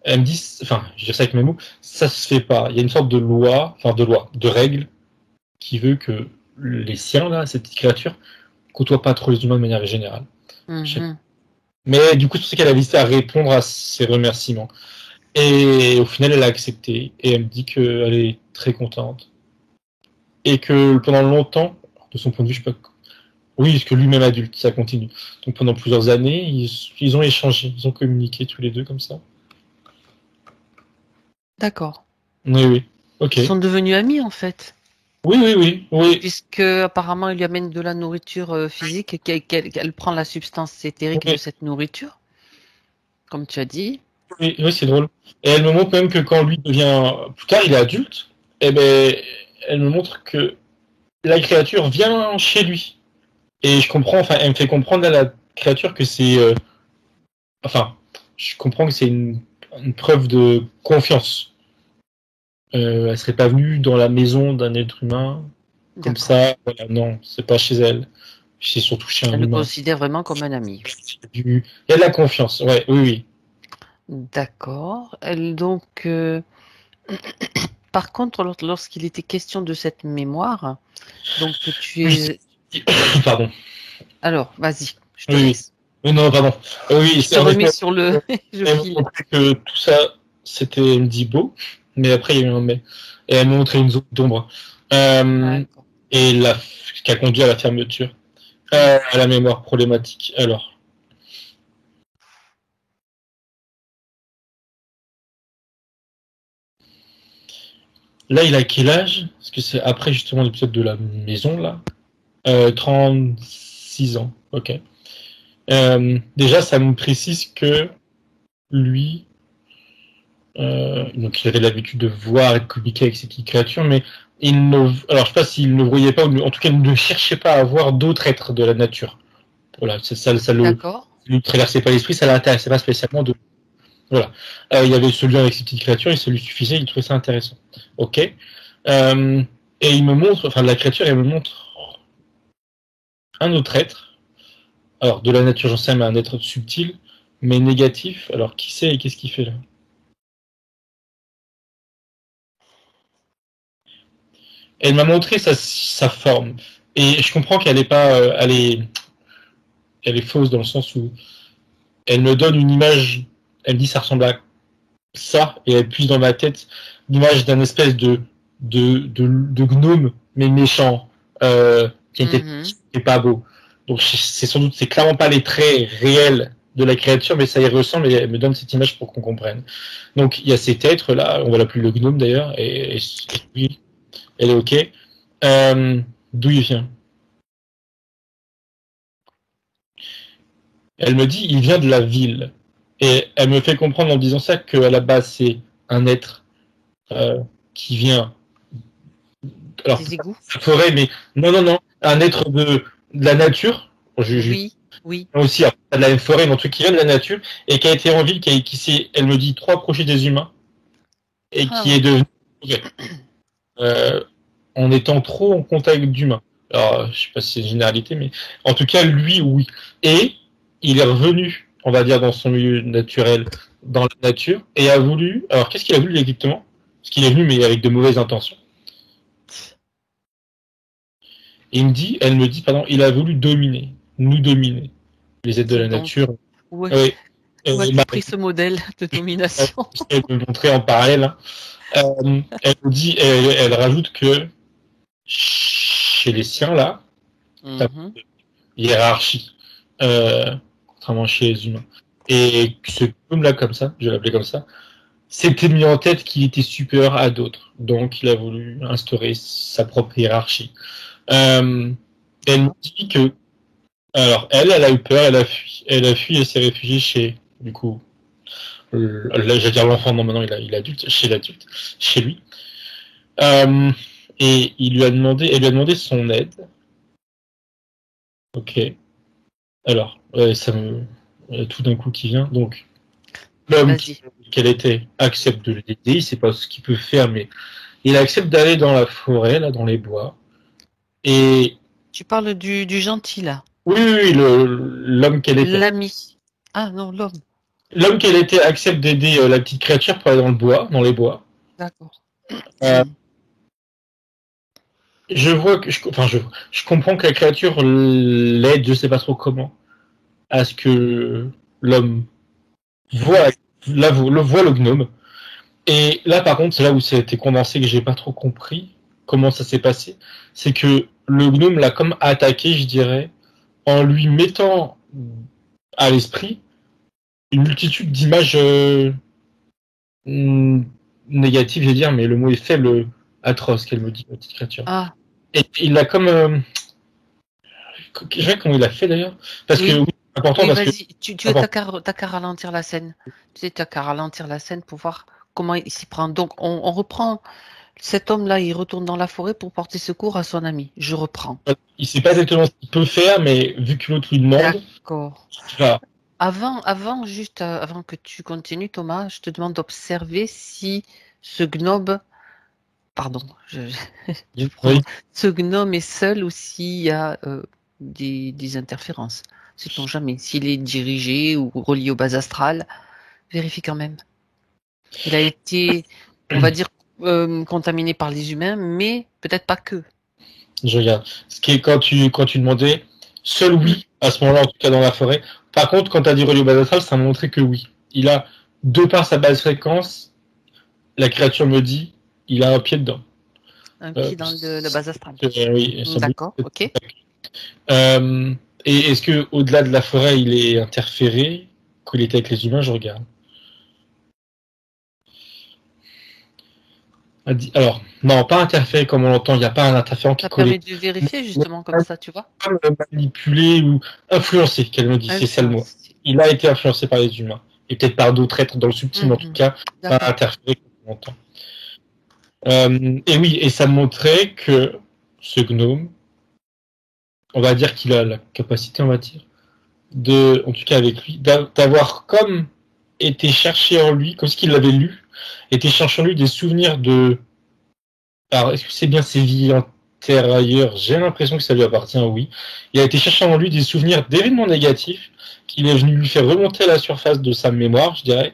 Speaker 4: Elle me dit, enfin, je dis ça avec mes mots, ça se fait pas. Il y a une sorte de loi, de règle, qui veut que les siens, là, ces petites créatures, côtoient pas trop les humains de manière générale. Mais du coup, c'est pour ça qu'elle a hésité à répondre à ces remerciements. Et au final, elle a accepté. Et elle me dit qu'elle est très contente. Et que pendant longtemps, de son point de vue, je sais pas... Oui, parce que lui-même adulte, ça continue. Donc pendant plusieurs années, ils ont échangé, ils ont communiqué tous les deux comme ça.
Speaker 1: D'accord.
Speaker 4: Oui. Ok.
Speaker 1: Ils sont devenus amis en fait.
Speaker 4: Oui.
Speaker 1: Puisque apparemment il lui amène de la nourriture physique et qu'elle prend la substance éthérique de cette nourriture, comme tu as dit.
Speaker 4: Oui, c'est drôle. Et elle me montre même que quand lui devient plus tard, il est adulte. Et ben, elle me montre que la créature vient chez lui. Et je comprends. Enfin, elle me fait comprendre à la créature que c'est. Je comprends que c'est une preuve de confiance. Elle serait pas venue dans la maison d'un être humain comme ça. Voilà, non, c'est pas chez elle. C'est surtout chez un humain.
Speaker 1: Elle le considère vraiment comme un ami.
Speaker 4: Il y a de la confiance. Ouais, oui.
Speaker 1: D'accord. Donc, par contre, lorsqu'il était question de cette mémoire, donc tu es...
Speaker 4: Pardon.
Speaker 1: Alors, vas-y, je te
Speaker 4: Oui.
Speaker 1: laisse.
Speaker 4: Non, pardon. Oui,
Speaker 1: Je te remets sur le... je
Speaker 4: elle m'a
Speaker 1: file.
Speaker 4: montré que tout ça, c'était, elle me dit beau, mais après il y a eu un mais. Et elle m'a montré une zone d'ombre.
Speaker 1: D'accord.
Speaker 4: Et ce qui a conduit à la fermeture. À la mémoire problématique. Alors. Là, il a quel âge? Parce que c'est après justement l'épisode de la maison, là. 36 ans. Ok. Déjà, ça me précise que lui, donc il avait l'habitude de voir et de communiquer avec ces petites créatures, mais alors je sais pas s'il ne voyait pas, ou en tout cas il ne cherchait pas à voir d'autres êtres de la nature. Voilà, ça
Speaker 1: D'accord.
Speaker 4: lui traversait pas l'esprit, ça l'intéressait pas spécialement de. Voilà. Il y avait ce lien avec ces petites créatures, et ça lui suffisait, il trouvait ça intéressant. Ok. Et il me montre, enfin la créature, elle me montre un autre être. Alors de la nature, j'en sais, mais un être subtil, mais négatif. Alors qui c'est et qu'est-ce qu'il fait là? Elle m'a montré sa forme. Et je comprends qu'elle est pas, elle est fausse dans le sens où elle me donne une image, elle me dit ça ressemble à ça, et elle puise dans ma tête l'image d'un espèce de gnome, mais méchant, qui est pas beau. Donc c'est clairement pas les traits réels de la créature, mais ça y ressemble et elle me donne cette image pour qu'on comprenne. Donc il y a cet être là, on va l'appeler le gnome d'ailleurs, et oui, elle est ok. D'où il vient? Elle me dit, il vient de la ville. Et elle me fait comprendre en disant ça qu'à la base, c'est un être qui vient. Alors,
Speaker 1: Des égouts?
Speaker 4: la forêt, mais non, un être de la nature.
Speaker 1: Oui.
Speaker 4: Aussi, de la même forêt, mais un truc qui vient de la nature et qui a été en ville, qui s'est, elle me dit, trop approché des humains et qui est devenu en étant trop en contact d'humains. Alors, je sais pas si c'est une généralité, mais en tout cas, lui, oui. Et il est revenu, on va dire, dans son milieu naturel, dans la nature, et a voulu. Alors, qu'est-ce qu'il a voulu exactement? Parce qu'il est venu, mais avec de mauvaises intentions. Et elle me dit, pardon, il a voulu nous dominer, les êtres de la nature.
Speaker 1: Où
Speaker 4: Oui.
Speaker 1: as-tu pris ce modèle de domination?
Speaker 4: Elle me montrer en parallèle. Hein. Elle me dit, elle rajoute que chez les siens là, hiérarchie, contrairement chez les humains. Et ce gnome-là, comme ça, je vais l'appeler comme ça, s'était mis en tête qu'il était supérieur à d'autres. Donc, il a voulu instaurer sa propre hiérarchie. Elle me dit que, alors, elle a eu peur, elle a fui. Elle a fui et s'est réfugiée chez, du coup, là, j'allais dire l'enfant, non, maintenant, il est adulte, chez l'adulte, chez lui. Et elle lui a demandé son aide. Ok. Alors, ça me tout d'un coup qui vient. Donc, l'homme qu'elle était accepte de l'aider. Il sait pas ce qu'il peut faire, mais il accepte d'aller dans la forêt, là, dans les bois. Et
Speaker 1: tu parles du gentil là?
Speaker 4: Oui, l'homme qu'elle était.
Speaker 1: L'ami. Ah non, l'homme.
Speaker 4: L'homme qu'elle était accepte d'aider la petite créature pour aller dans les bois.
Speaker 1: D'accord.
Speaker 4: Je vois que je comprends que la créature l'aide, je sais pas trop comment, à ce que l'homme voit le gnome. Et là, par contre, c'est là où ça a été condensé que j'ai pas trop compris comment ça s'est passé. C'est que le gnome l'a comme attaqué, je dirais, en lui mettant à l'esprit une multitude d'images négatives, je vais dire, mais le mot est faible, atroce, qu'elle me dit, la petite créature.
Speaker 1: Ah.
Speaker 4: Et il l'a comme... je sais comment il a fait d'ailleurs. Parce que oui, c'est important parce
Speaker 1: que... Tu t'as qu'à ralentir la scène. Tu sais, t'as qu'à ralentir la scène pour voir comment il s'y prend. Donc, on reprend. Cet homme-là, il retourne dans la forêt pour porter secours à son ami. Je reprends.
Speaker 4: Il sait pas exactement ce qu'il peut faire, mais vu que l'autre lui demande...
Speaker 1: D'accord.
Speaker 4: Voilà.
Speaker 1: Avant que tu continues, Thomas, je te demande d'observer si ce gnome... Pardon. Ce gnome est seul ou s'il y a des interférences. Sait-on jamais. S'il est dirigé ou relié aux bases astrales, vérifie quand même. Il a été, on va dire, contaminés par les humains, mais peut-être pas que.
Speaker 4: Je regarde. Ce qui est quand tu demandais, seul oui, à ce moment-là, en tout cas dans la forêt. Par contre, quand tu as dit relié au bas astral, ça m'a montré que oui. Il a, de par sa basse fréquence, la créature me dit, il a un pied dedans.
Speaker 1: Un pied dans le bas astral.
Speaker 4: Oui,
Speaker 1: D'accord, ok.
Speaker 4: Et est-ce que au-delà de la forêt, il est interféré, qu'il était avec les humains, je regarde. Alors, non, pas interféré comme on l'entend, il n'y a pas un interférent qui
Speaker 1: Ça
Speaker 4: collait.
Speaker 1: permet de vérifier justement comme ça, tu vois.
Speaker 4: Manipulé ou influencé, qu'elle me dit, c'est ça le mot. Il a été influencé par les humains. Et peut-être par d'autres êtres dans le subtil, mais en tout cas, pas interféré comme on l'entend. Et oui, et ça montrait que ce gnome, on va dire qu'il a la capacité, on va dire, en tout cas avec lui, d'avoir comme été cherché en lui, comme ce qu'il l'avait lu, été cherché en lui des souvenirs de... Alors, est-ce que c'est bien ses vies antérieures? J'ai l'impression que ça lui appartient, oui. Il a été chercher en lui des souvenirs d'événements négatifs qu'il est venu lui faire remonter à la surface de sa mémoire, je dirais,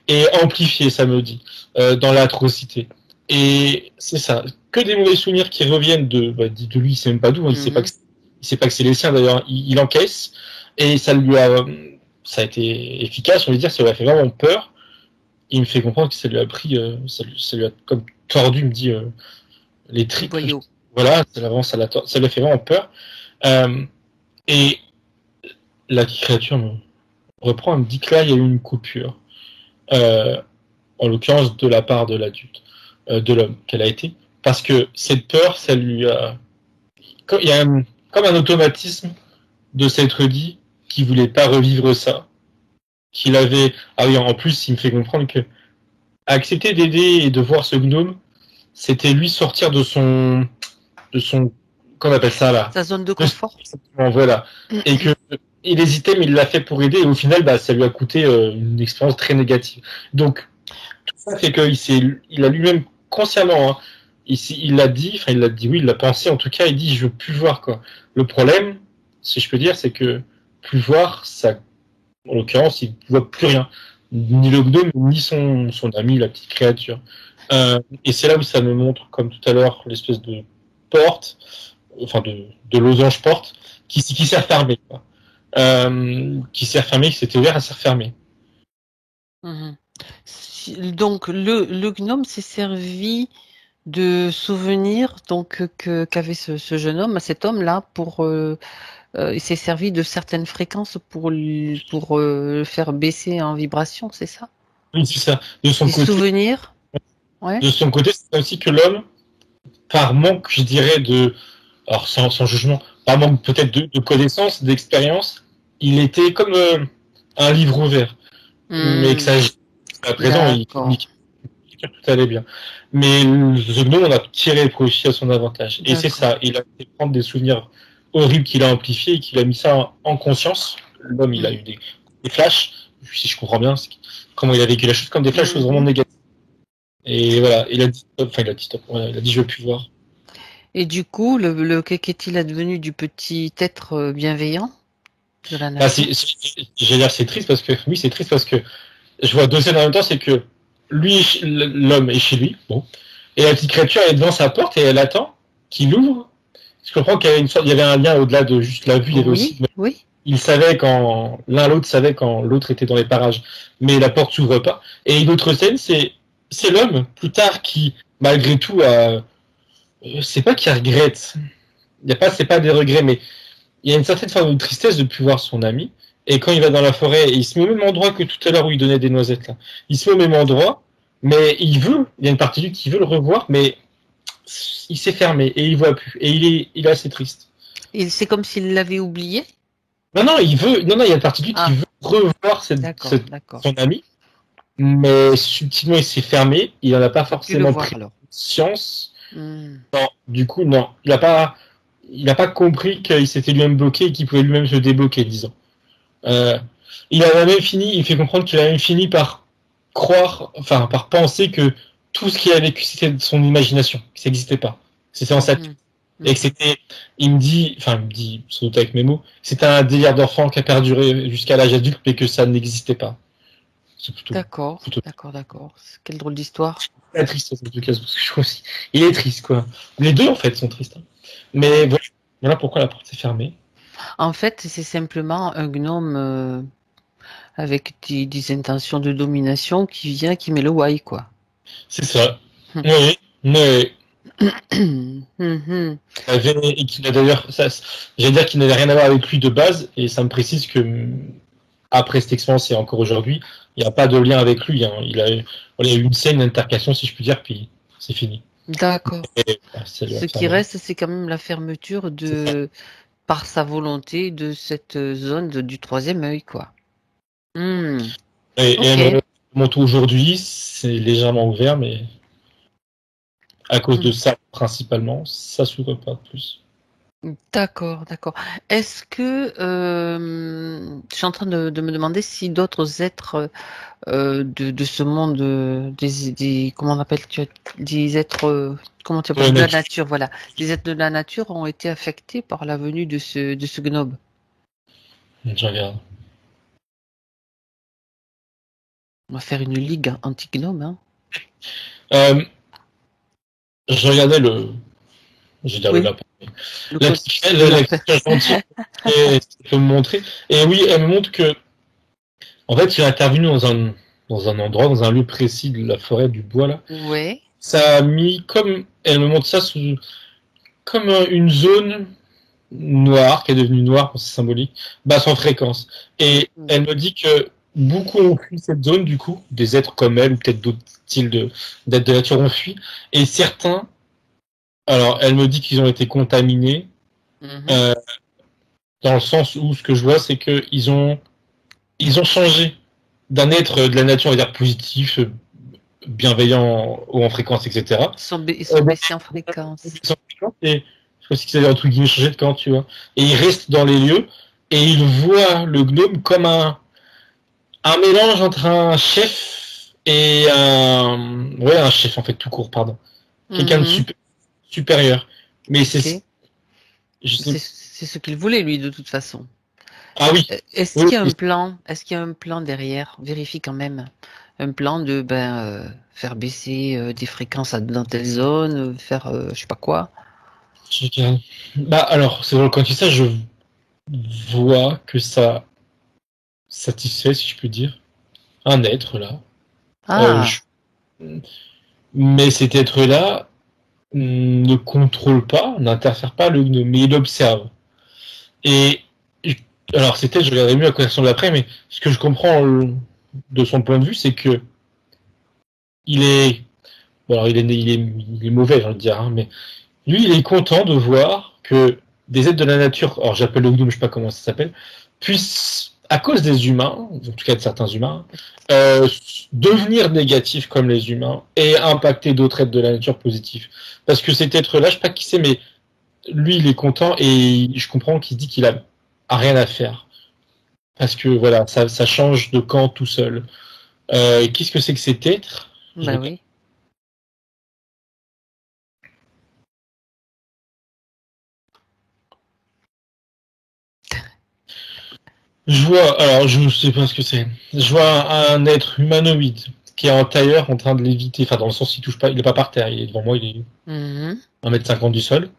Speaker 4: et amplifier, ça me dit, dans l'atrocité. Et c'est ça, que des mauvais souvenirs qui reviennent de lui, il sait même pas d'où, il sait pas que c'est les siens d'ailleurs, il encaisse, et ça a été efficace, on va dire, ça lui a fait vraiment peur. Il me fait comprendre que ça lui a pris, ça lui a comme tordu, il me dit, les tripes. Voilà, ça lui a fait vraiment peur. Et la créature me reprend, elle me dit que là, il y a eu une coupure. En l'occurrence, de la part de l'adulte, de l'homme qu'elle a été. Parce que cette peur, ça lui a... Il y a comme un automatisme de s'être dit qu'il voulait pas revivre ça. Qu'il avait... Ah oui, en plus, il me fait comprendre que accepter d'aider et de voir ce gnome, c'était lui sortir de son qu'on appelle ça là,
Speaker 1: sa zone de confort.
Speaker 4: Voilà. Et que il hésitait, mais il l'a fait pour aider, et au final, ça lui a coûté une expérience très négative. Donc, tout ça fait qu'il a lui-même consciemment, hein, il l'a dit, oui, il l'a pensé, en tout cas, il dit, je veux plus voir, quoi. Le problème, si je peux dire, c'est que plus voir, ça, en l'occurrence, il ne voit plus rien. Ni le gnome, ni son ami, la petite créature. Et c'est là où ça me montre, comme tout à l'heure, l'espèce de porte, enfin de losange porte, qui s'est refermée, quoi. Qui s'est refermée, qui s'était ouvert, elle s'est refermée.
Speaker 1: Donc le gnome s'est servi de souvenirs donc qu'avait ce jeune homme, cet homme-là, pour il s'est servi de certaines fréquences pour faire baisser en vibration, c'est ça?
Speaker 4: Oui, c'est ça. De son côté,
Speaker 1: souvenirs. Ouais.
Speaker 4: De son côté, c'est aussi que l'homme, par manque, je dirais, alors sans jugement, par manque peut-être de connaissances, d'expérience, il était comme un livre ouvert. Mais que ça, à présent, tout allait bien. Mais le gnome, on a tiré profit à son avantage. Et c'est ça, il a fait prendre des souvenirs horribles qu'il a amplifiés et qu'il a mis ça en conscience. L'homme, il a eu des flashs, si je comprends bien, comment il a vécu la chose, comme des flashs, choses vraiment négatives. Et voilà, il a dit stop, voilà, il a dit je veux plus voir.
Speaker 1: Et du coup, qu'est-il advenu du petit être bienveillant de la
Speaker 4: nature? J'allais dire c'est triste parce que oui, c'est triste parce que je vois deux scènes en même temps, c'est que lui, l'homme est chez lui, bon, et la petite créature est devant sa porte et elle attend qu'il ouvre. Je comprends qu'il y avait il y avait un lien au-delà de juste la vue, il y avait aussi.
Speaker 1: Oui.
Speaker 4: Il savait l'autre savait quand l'autre était dans les parages, mais la porte s'ouvre pas. Et une autre scène, c'est l'homme plus tard qui, malgré tout, c'est pas qu'il regrette. C'est pas des regrets, mais il y a une certaine forme de tristesse de plus voir son ami. Et quand il va dans la forêt, il se met au même endroit que tout à l'heure où il donnait des noisettes là. Il se met au même endroit, mais il y a une partie de lui qui veut le revoir, mais il s'est fermé et il voit plus. Et il est assez triste.
Speaker 1: Et c'est comme s'il l'avait oublié?
Speaker 4: Non, il y a une partie de lui qui veut revoir son ami, mais subtilement il s'est fermé, il n'en a pas forcément pris conscience. Non, du coup, non. Il n'a pas compris qu'il s'était lui-même bloqué et qu'il pouvait lui-même se débloquer, disons. Il fait comprendre qu'il a même fini par par penser que tout ce qu'il a vécu, c'était de son imagination, que ça n'existait pas. C'était en sa tête. Et que il me dit, sans doute avec mes mots, c'était un délire d'enfant qui a perduré jusqu'à l'âge adulte, mais que ça n'existait pas. C'est plutôt,
Speaker 1: D'accord,
Speaker 4: plutôt
Speaker 1: d'accord. Quelle drôle d'histoire.
Speaker 4: très triste, en tout cas, parce que je trouve aussi. Il est triste, quoi. Les deux, en fait, sont tristes. Hein. Mais voilà pourquoi la porte s'est fermée.
Speaker 1: En fait, c'est simplement un gnome avec des intentions de domination qui vient, qui met le why, quoi.
Speaker 4: C'est ça.
Speaker 1: Hmm.
Speaker 4: Oui, mais
Speaker 1: Mhm.
Speaker 4: et qui n'a d'ailleurs, j'allais dire qu'il n'avait rien à voir avec lui de base, et ça me précise que après cette expérience et encore aujourd'hui, il n'y a pas de lien avec lui. Hein. Il y a eu une scène d'intercation, si je puis dire, puis c'est fini.
Speaker 1: D'accord.
Speaker 4: Et,
Speaker 1: Ce qui reste, c'est quand même la fermeture par sa volonté de cette zone du troisième œil, quoi.
Speaker 4: Et
Speaker 1: Ok.
Speaker 4: mon tour aujourd'hui, c'est légèrement ouvert, mais à cause de ça, principalement, ça s'ouvre pas plus.
Speaker 1: D'accord. Est-ce que je suis en train de me demander si d'autres êtres de ce monde, comment on appelle, des êtres, comment tu appelles, de la nature, voilà, des êtres de la nature ont été affectés par la venue de ce gnome.
Speaker 4: Je regarde.
Speaker 1: On va faire une ligue anti-gnome, hein.
Speaker 4: Je regardais j'ai dire
Speaker 1: Oui.
Speaker 4: le lapin.
Speaker 1: Le
Speaker 4: La
Speaker 1: cos-
Speaker 4: petite
Speaker 1: le lapin.
Speaker 4: gentille peut me montrer. Et oui, elle me montre que, en fait, il est intervenu dans un endroit, dans un lieu précis de la forêt, du bois, là.
Speaker 1: Ouais.
Speaker 4: Ça a mis elle me montre ça comme une zone noire, qui est devenue noire, c'est symbolique, basse en fréquence. Et elle me dit que beaucoup ont fui cette zone, du coup, des êtres comme elle, ou peut-être d'autres styles d'êtres de nature ont fui. Et certains, alors, elle me dit qu'ils ont été contaminés,
Speaker 1: Mhm.
Speaker 4: dans le sens où ce que je vois, c'est que ils ont changé d'un être de la nature, on va dire positif, bienveillant, haut en fréquence, etc.
Speaker 1: Ils sont baissés en fréquence.
Speaker 4: Et je sais pas qu'ils avaient entre guillemets changé de camp, tu vois. Et ils restent dans les lieux et ils voient le gnome comme un mélange entre un chef et un chef en fait tout court, pardon. Quelqu'un de
Speaker 1: Mhm.
Speaker 4: supérieur. Mais
Speaker 1: Ok.
Speaker 4: je sais,
Speaker 1: C'est ce qu'il voulait, lui, de toute façon.
Speaker 4: ah oui,
Speaker 1: Est-ce
Speaker 4: oui,
Speaker 1: qu'il y a un
Speaker 4: oui.
Speaker 1: plan? Est-ce qu'il y a un plan derrière? Vérifie quand même. Un plan de faire baisser des fréquences dans telle zone, faire je sais pas quoi.
Speaker 4: Bah alors, c'est vrai, quand tu dis ça, je vois que ça satisfait, si je peux dire, un être là. Euh,
Speaker 1: Ah,
Speaker 4: je- Mais cet être-là ne contrôle pas, n'interfère pas le gnome, mais il observe. Et alors c'était, je regarderai mieux la conversation de l'après, mais ce que je comprends de son point de vue, c'est que il est, bon, alors il est mauvais, j'ai envie de dire, hein, mais lui, il est content de voir que des êtres de la nature, alors j'appelle le gnome, je sais pas comment ça s'appelle, puissent, à cause des humains, en tout cas de certains humains, euh, devenir négatifs comme les humains et impacter d'autres êtres de la nature positifs. Parce que cet être-là, je sais pas qui c'est, mais lui, il est content et je comprends qu'il se dit qu'il a rien à faire. Parce que voilà, ça change de camp tout seul. Qu'est-ce que c'est que cet être?
Speaker 1: bah oui.
Speaker 4: Je vois, alors je sais pas ce que c'est. Je vois un être humanoïde qui est en tailleur en train de l'éviter. Enfin, dans le sens, il touche pas, il est pas par terre, il est devant moi, il est
Speaker 1: Mhm.
Speaker 4: 1,50 m du sol.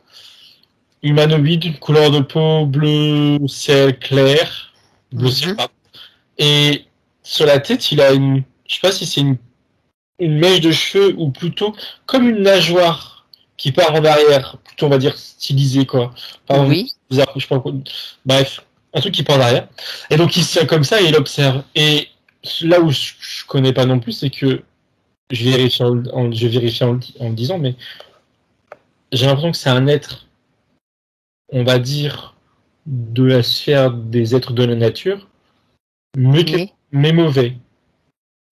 Speaker 4: Humanoïde, couleur de peau bleu ciel clair, bleu ciel,
Speaker 1: Mhm.
Speaker 4: pardon. Et sur la tête, il a je sais pas si c'est une mèche de cheveux ou plutôt comme une nageoire qui part en arrière, plutôt on va dire stylisée quoi. Pardon,
Speaker 1: Oui.
Speaker 4: bizarre, je sais pas quoi. Bref, un truc qui part en arrière. Et donc il se tient comme ça et il observe. Et là où je connais pas non plus, c'est que je vérifie en le disant, mais j'ai l'impression que c'est un être, on va dire, de la sphère des êtres de la nature, mais,
Speaker 1: Oui.
Speaker 4: mais mauvais.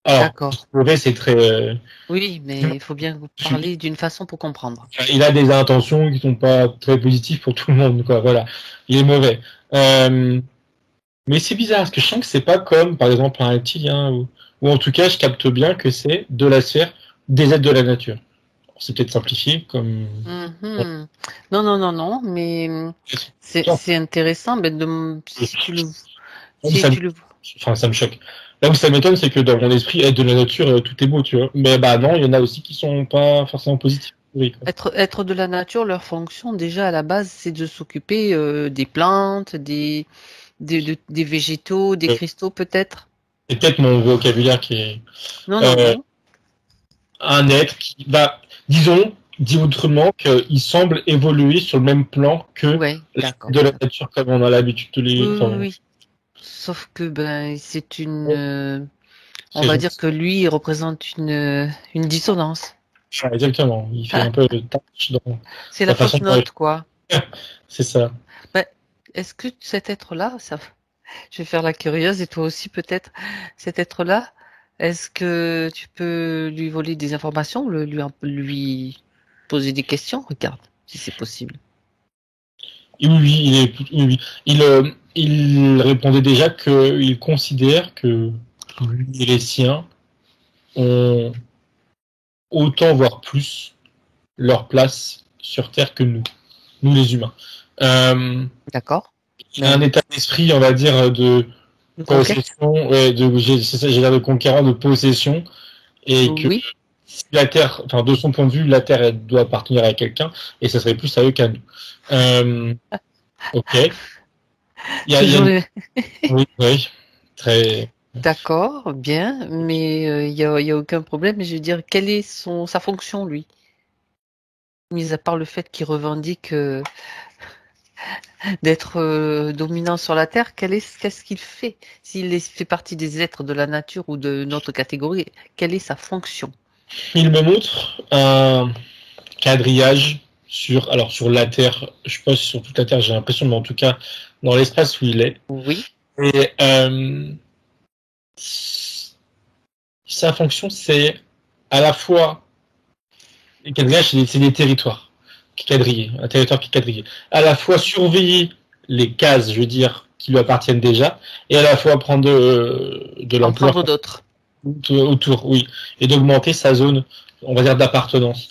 Speaker 4: Alors,
Speaker 1: D'accord.
Speaker 4: mauvais, c'est très.
Speaker 1: Oui, mais il faut bien parler d'une façon pour comprendre.
Speaker 4: Il a des intentions qui sont pas très positives pour tout le monde, quoi. Voilà, il est mauvais. Mais c'est bizarre parce que je sens que c'est pas comme, par exemple, un reptilien ou en tout cas, je capte bien que c'est de la sphère des êtres de la nature. C'est peut-être simplifié, comme.
Speaker 1: Mhm. Non, mais c'est intéressant, si tu le,
Speaker 4: Ça me,
Speaker 1: si tu le,
Speaker 4: enfin, ça me choque. Là où ça m'étonne, c'est que dans mon esprit, être de la nature, tout est beau, tu vois. Mais bah non, il y en a aussi qui sont pas forcément positifs. Oui, quoi.
Speaker 1: Être de la nature, leur fonction déjà à la base, c'est de s'occuper des plantes, des végétaux, des
Speaker 4: Euh,
Speaker 1: cristaux peut-être.
Speaker 4: C'est peut-être mon vocabulaire qui est
Speaker 1: Non, non,
Speaker 4: euh,
Speaker 1: non.
Speaker 4: un être qui, bah, disons, dit autrement, qu'il semble évoluer sur le même plan que
Speaker 1: Ouais, d'accord.
Speaker 4: de la nature comme on a l'habitude de
Speaker 1: Oui,
Speaker 4: les.
Speaker 1: oui,
Speaker 4: Enfin,
Speaker 1: oui. Sauf que ben c'est une, on
Speaker 4: c'est
Speaker 1: va dire
Speaker 4: gentil.
Speaker 1: que lui il représente une dissonance.
Speaker 4: Ouais, exactement. Il fait un peu de tâche dans
Speaker 1: C'est la
Speaker 4: sa façon
Speaker 1: fausse
Speaker 4: de parler.
Speaker 1: note, quoi.
Speaker 4: C'est ça.
Speaker 1: Ben, est-ce que cet être-là, je vais faire la curieuse et toi aussi peut-être, cet être-là, est-ce que tu peux lui voler des informations, lui poser des questions? Regarde, si c'est possible.
Speaker 4: Et oui, oui, oui, oui. Il répondait déjà qu'il considère que lui et les siens ont autant, voire plus, leur place sur Terre que nous les humains.
Speaker 1: D'accord?
Speaker 4: Il a un
Speaker 1: Ben,
Speaker 4: état d'esprit, on va dire, de
Speaker 1: une conquête?
Speaker 4: possession, ouais, c'est ça, j'ai l'air de conquérant de possession, et que
Speaker 1: Oui.
Speaker 4: si la Terre, enfin, de son point de vue, la Terre, elle doit appartenir à quelqu'un, et ça serait plus à eux qu'à nous. Ok. Il y a
Speaker 1: Toujours
Speaker 4: une...
Speaker 1: les...
Speaker 4: Oui, oui, très.
Speaker 1: D'accord, bien, mais il y a aucun problème. Mais je veux dire, quelle est sa fonction, lui? Mis à part le fait qu'il revendique d'être dominant sur la Terre, qu'est-ce qu'il fait? Fait partie des êtres de la nature ou de notre catégorie, quelle est sa fonction?
Speaker 4: Il me montre un quadrillage sur la Terre, je sais pas si sur toute la Terre, j'ai l'impression, mais en tout cas, dans l'espace où il est.
Speaker 1: Oui,
Speaker 4: Et sa fonction, c'est à la fois, les quadrillages, c'est des territoires qui quadrillés, un territoire qui est quadrillé. À la fois surveiller les cases, je veux dire, qui lui appartiennent déjà, et à la fois prendre de
Speaker 1: en
Speaker 4: l'ampleur
Speaker 1: prendre d'autres.
Speaker 4: autour, oui, et d'augmenter sa zone, on va dire, d'appartenance.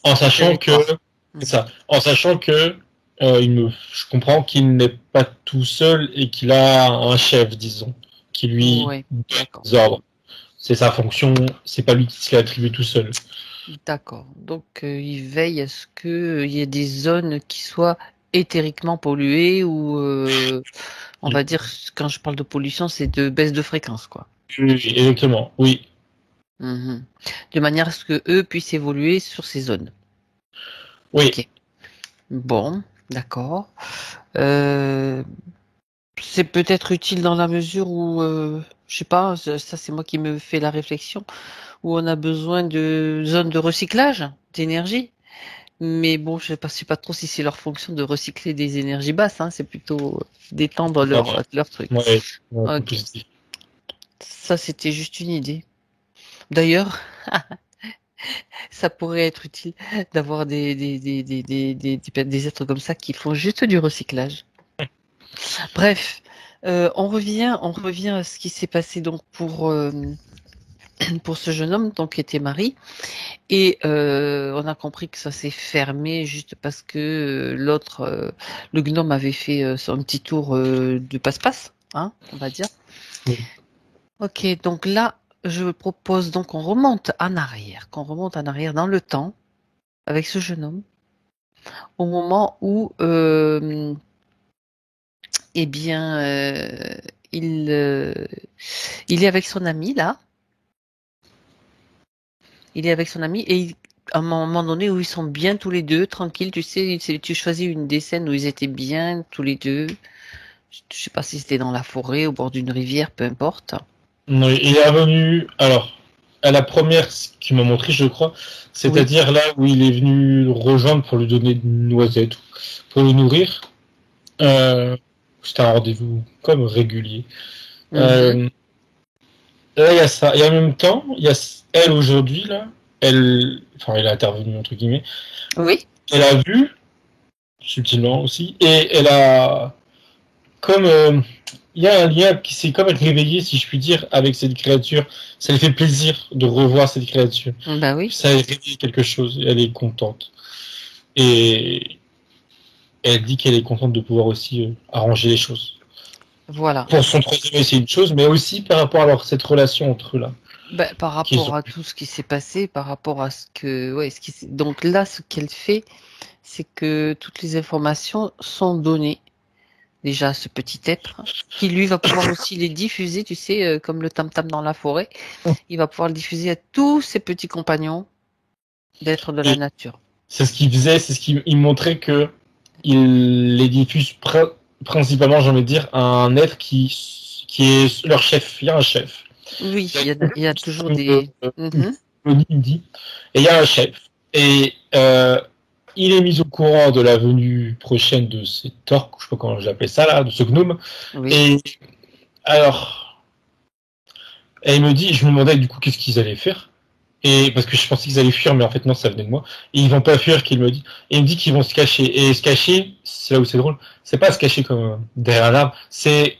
Speaker 4: En
Speaker 1: Son
Speaker 4: sachant que,
Speaker 1: territoire.
Speaker 4: c'est
Speaker 1: Mhm.
Speaker 4: ça, en sachant que je comprends qu'il n'est pas tout seul et qu'il a un chef, disons, qui lui
Speaker 1: Oui,
Speaker 4: donne
Speaker 1: d'accord.
Speaker 4: des ordres. C'est sa fonction, c'est pas lui qui se l'attribue tout seul.
Speaker 1: D'accord. Donc, il veille à ce qu'il y ait des zones qui soient éthériquement polluées ou, on va dire, quand je parle de pollution, c'est de baisse de fréquence, quoi.
Speaker 4: Oui, exactement, oui.
Speaker 1: Mhm. De manière à ce que eux puissent évoluer sur ces zones.
Speaker 4: Oui,
Speaker 1: Ok. Bon, d'accord. Euh, c'est peut-être utile dans la mesure où, je sais pas, ça c'est moi qui me fais la réflexion, où on a besoin de zones de recyclage d'énergie. Mais bon, je sais pas trop si c'est leur fonction de recycler des énergies basses, hein, c'est plutôt d'étendre leur truc.
Speaker 4: ouais, ouais,
Speaker 1: Ok.
Speaker 4: positif.
Speaker 1: Ça, c'était juste une idée. D'ailleurs, ça pourrait être utile d'avoir des êtres comme ça qui font juste du recyclage. Bref, on revient à ce qui s'est passé donc pour ce jeune homme donc qui était Marie. Et on a compris que ça s'est fermé juste parce que le gnome avait fait son petit tour de passe-passe, hein, on va dire.
Speaker 4: Oui.
Speaker 1: Ok, donc là, je propose donc qu'on remonte en arrière dans le temps avec ce jeune homme, au moment où, eh bien, il, euh, il est avec son ami là. Il est avec son ami et à un moment donné où ils sont bien tous les deux, tranquilles, tu sais, tu choisis une des scènes où ils étaient bien tous les deux. Je sais pas si c'était dans la forêt, au bord d'une rivière, peu importe.
Speaker 4: Oui, il est revenu, alors, à la première qu'il m'a montré, je crois,
Speaker 1: Oui.
Speaker 4: c'est-à-dire là où il est venu le rejoindre pour lui donner une noisette, pour le nourrir. Euh, C'était un rendez-vous comme régulier.
Speaker 1: Mhm.
Speaker 4: Euh, Là, il y a ça. Et en même temps, il y a elle aujourd'hui, là, enfin, elle est intervenue, entre guillemets,
Speaker 1: Oui.
Speaker 4: elle a vu, subtilement aussi, et elle a, comme, il y a un lien qui s'est comme réveillé, si je puis dire, avec cette créature. Ça lui fait plaisir de revoir cette créature.
Speaker 1: Bah oui.
Speaker 4: Ça a réveillé quelque chose, elle est contente. Et elle dit qu'elle est contente de pouvoir aussi arranger les choses.
Speaker 1: Voilà.
Speaker 4: Pour son troisième œil, c'est une chose, mais aussi par rapport à cette relation entre eux là.
Speaker 1: Ben, par rapport à tout ce qui s'est passé, par rapport à ce que, ouais, donc là, ce qu'elle fait, c'est que toutes les informations sont données déjà à ce petit être, qui lui va pouvoir aussi les diffuser, tu sais, comme le tam-tam dans la forêt, il va pouvoir le diffuser à tous ses petits compagnons d'êtres de la nature.
Speaker 4: C'est ce qu'il faisait, c'est ce qu'il montrait que il les diffuse principalement, j'ai envie de dire, à un être qui est leur chef. Il y a un chef.
Speaker 1: Oui, il y a toujours des...
Speaker 4: Il me dit, et il y a un chef. Et il est mis au courant de la venue prochaine de cet orque, je sais pas comment j'appelle ça là, de ce gnome.
Speaker 1: Oui.
Speaker 4: Et alors, il me dit, je me demandais du coup qu'est-ce qu'ils allaient faire. Et parce que je pensais qu'ils allaient fuir, mais en fait non, ça venait de moi. Et ils vont pas fuir, qu'il me dit. Et il me dit qu'ils vont se cacher. Et se cacher, c'est là où c'est drôle, c'est pas se cacher comme derrière un arbre, c'est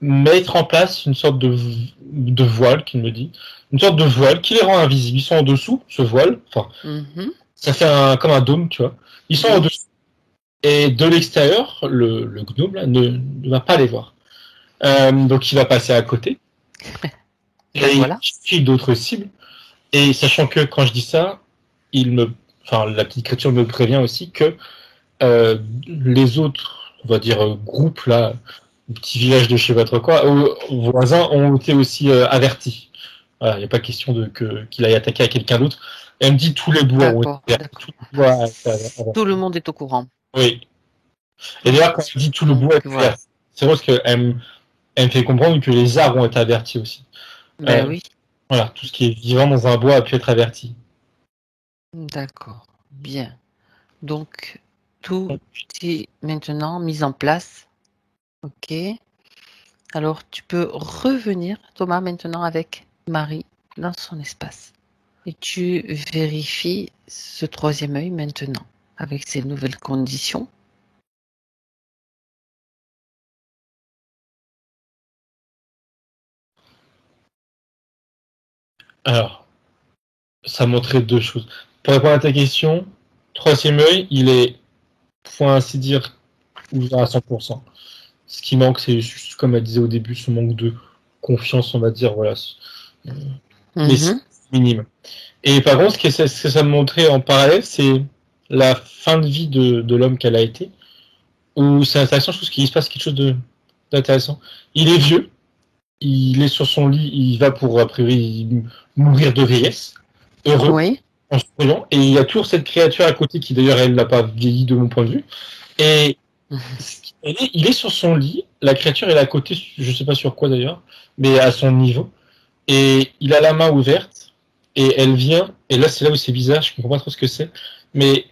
Speaker 4: mettre en place une sorte de voile, qu'il me dit. Une sorte de voile qui les rend invisibles. Ils sont en dessous, ce voile. Enfin, ça fait comme un dôme, tu vois. Ils sont en dessous. Et de l'extérieur, le gnome là, ne va pas les voir. Donc il va passer à côté. Et
Speaker 1: voilà.
Speaker 4: il suit d'autres cibles. Et sachant que quand je dis ça, la petite créature me prévient aussi que les autres, on va dire, groupes là, petits villages de chez votre quoi, voisins ont été aussi avertis. Voilà, il n'y a pas question qu'il aille attaquer à quelqu'un d'autre. Elle me dit tous les bois ont été avertis.
Speaker 1: Tout le monde est au courant.
Speaker 4: Oui. Et d'ailleurs, quand elle dit tout le bois est
Speaker 1: voilà.
Speaker 4: c'est vrai qu'elle me fait comprendre que les arbres ont été avertis aussi.
Speaker 1: Ben oui.
Speaker 4: Voilà, tout ce qui est vivant dans un bois a pu être averti.
Speaker 1: D'accord, bien. Donc, tout est maintenant mis en place. Ok. Alors, tu peux revenir, Thomas, maintenant avec Marie dans son espace. Et tu vérifies ce troisième œil maintenant, avec ces nouvelles conditions.
Speaker 4: Alors, ça montrait deux choses. Pour répondre à ta question, troisième œil, il est, pour ainsi dire, ouvert à 100%. Ce qui manque, c'est juste, comme elle disait au début, ce manque de confiance, on va dire, voilà. Mais c'est minime. Et par contre, ce que ça me montrait en parallèle, c'est la fin de vie de l'homme qu'elle a été, où c'est intéressant, je trouve qu'il se passe quelque chose d'intéressant. Il est vieux, il est sur son lit, il va pour, a priori, mourir de vieillesse, heureux,
Speaker 1: Oui.
Speaker 4: en souriant, et il y a toujours cette créature à côté qui, d'ailleurs, elle n'a pas vieilli de mon point de vue, et il est sur son lit, la créature est à côté, je sais pas sur quoi d'ailleurs, mais à son niveau, et il a la main ouverte, et elle vient, et là c'est là où c'est bizarre, je comprends pas trop ce que c'est, mais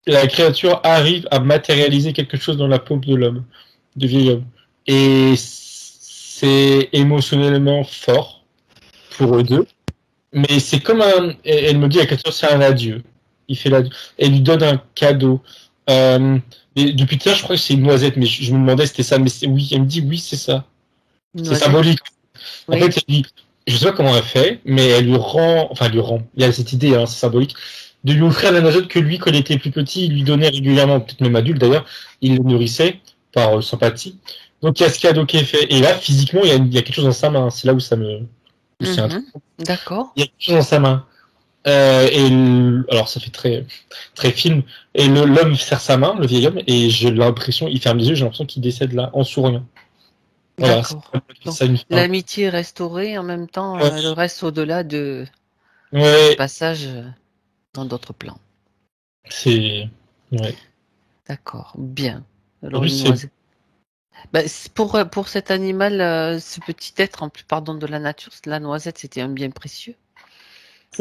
Speaker 4: la créature arrive à matérialiser quelque chose dans la paume de l'homme, de vieil homme. Et c'est émotionnellement fort pour eux deux. Mais c'est comme elle me dit, la créature, c'est un adieu. Il fait l'adieu. Elle lui donne un cadeau. Et depuis tout à l'heure, je crois que c'est une noisette, mais je me demandais si c'était ça. Mais oui, elle me dit oui, c'est ça. C'est symbolique. Oui. En fait, elle dit, je sais pas comment elle fait, mais elle lui rend, il y a cette idée, c'est symbolique, de lui offrir la noisette que lui, quand il était plus petit, il lui donnait régulièrement, peut-être même adulte d'ailleurs, il le nourrissait par sympathie. Donc il y a ce cadeau qui est fait. Et là, physiquement, il y a quelque chose dans sa main. C'est là où ça me...
Speaker 1: D'accord.
Speaker 4: Il y a quelque chose dans sa main. Alors ça fait très, très film. Et l'homme serre sa main, le vieil homme, et j'ai l'impression, il ferme les yeux, j'ai l'impression qu'il décède là, en souriant.
Speaker 1: Voilà, donc, l'amitié est restaurée, en même temps, elle reste au-delà du passage dans d'autres plans.
Speaker 4: C'est... Ouais.
Speaker 1: D'accord, bien. Alors, pour cet animal, ce petit être, pardon, de la nature, la noisette, c'était un bien précieux.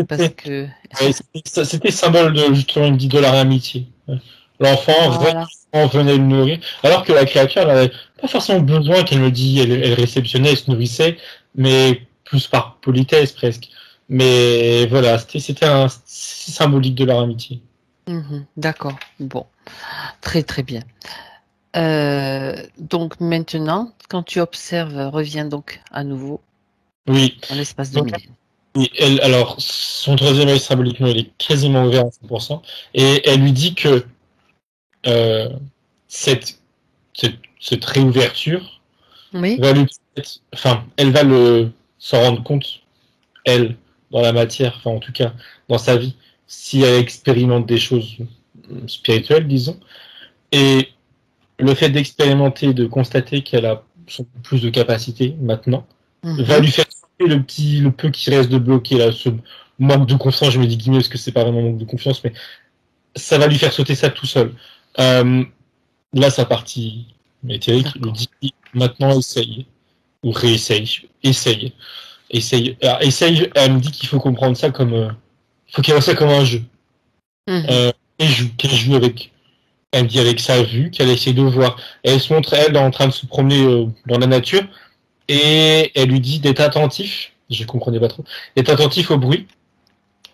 Speaker 1: Parce que...
Speaker 4: c'était symbole justement de leur amitié. L'enfant venait le nourrir, alors que la créature elle n'avait pas forcément besoin qu'elle me dise, elle réceptionnait, elle se nourrissait, mais plus par politesse presque. Mais voilà, c'était symbolique de leur amitié.
Speaker 1: D'accord, bon, très très bien. Donc maintenant, quand tu observes, reviens donc à nouveau dans l'espace de Mylène.
Speaker 4: Oui, alors son troisième œil symboliquement, il est quasiment ouvert à 100%, et elle lui dit que cette réouverture
Speaker 1: Oui.
Speaker 4: va lui permettre, enfin, elle va s'en rendre compte, elle, dans la matière, enfin en tout cas dans sa vie, si elle expérimente des choses spirituelles, disons, et le fait d'expérimenter, de constater qu'elle a plus de capacité maintenant, va lui faire sauter le peu qui reste de bloquer là, ce manque de confiance, je me dis guillemets parce que c'est pas vraiment manque de confiance, mais ça va lui faire sauter ça tout seul. Là, sa partie métérique lui dit maintenant essaye, ou réessaye, essaye. Alors, essaye, elle me dit qu'il faut comprendre ça comme. Il faut qu'elle voit ça comme un jeu. Qu'elle joue avec. Elle me dit avec sa vue, qu'elle essaie de voir. Elle se montre, elle, en train de se promener dans la nature, et elle lui dit d'être attentif, je comprenais pas trop, d'être attentif aux bruits,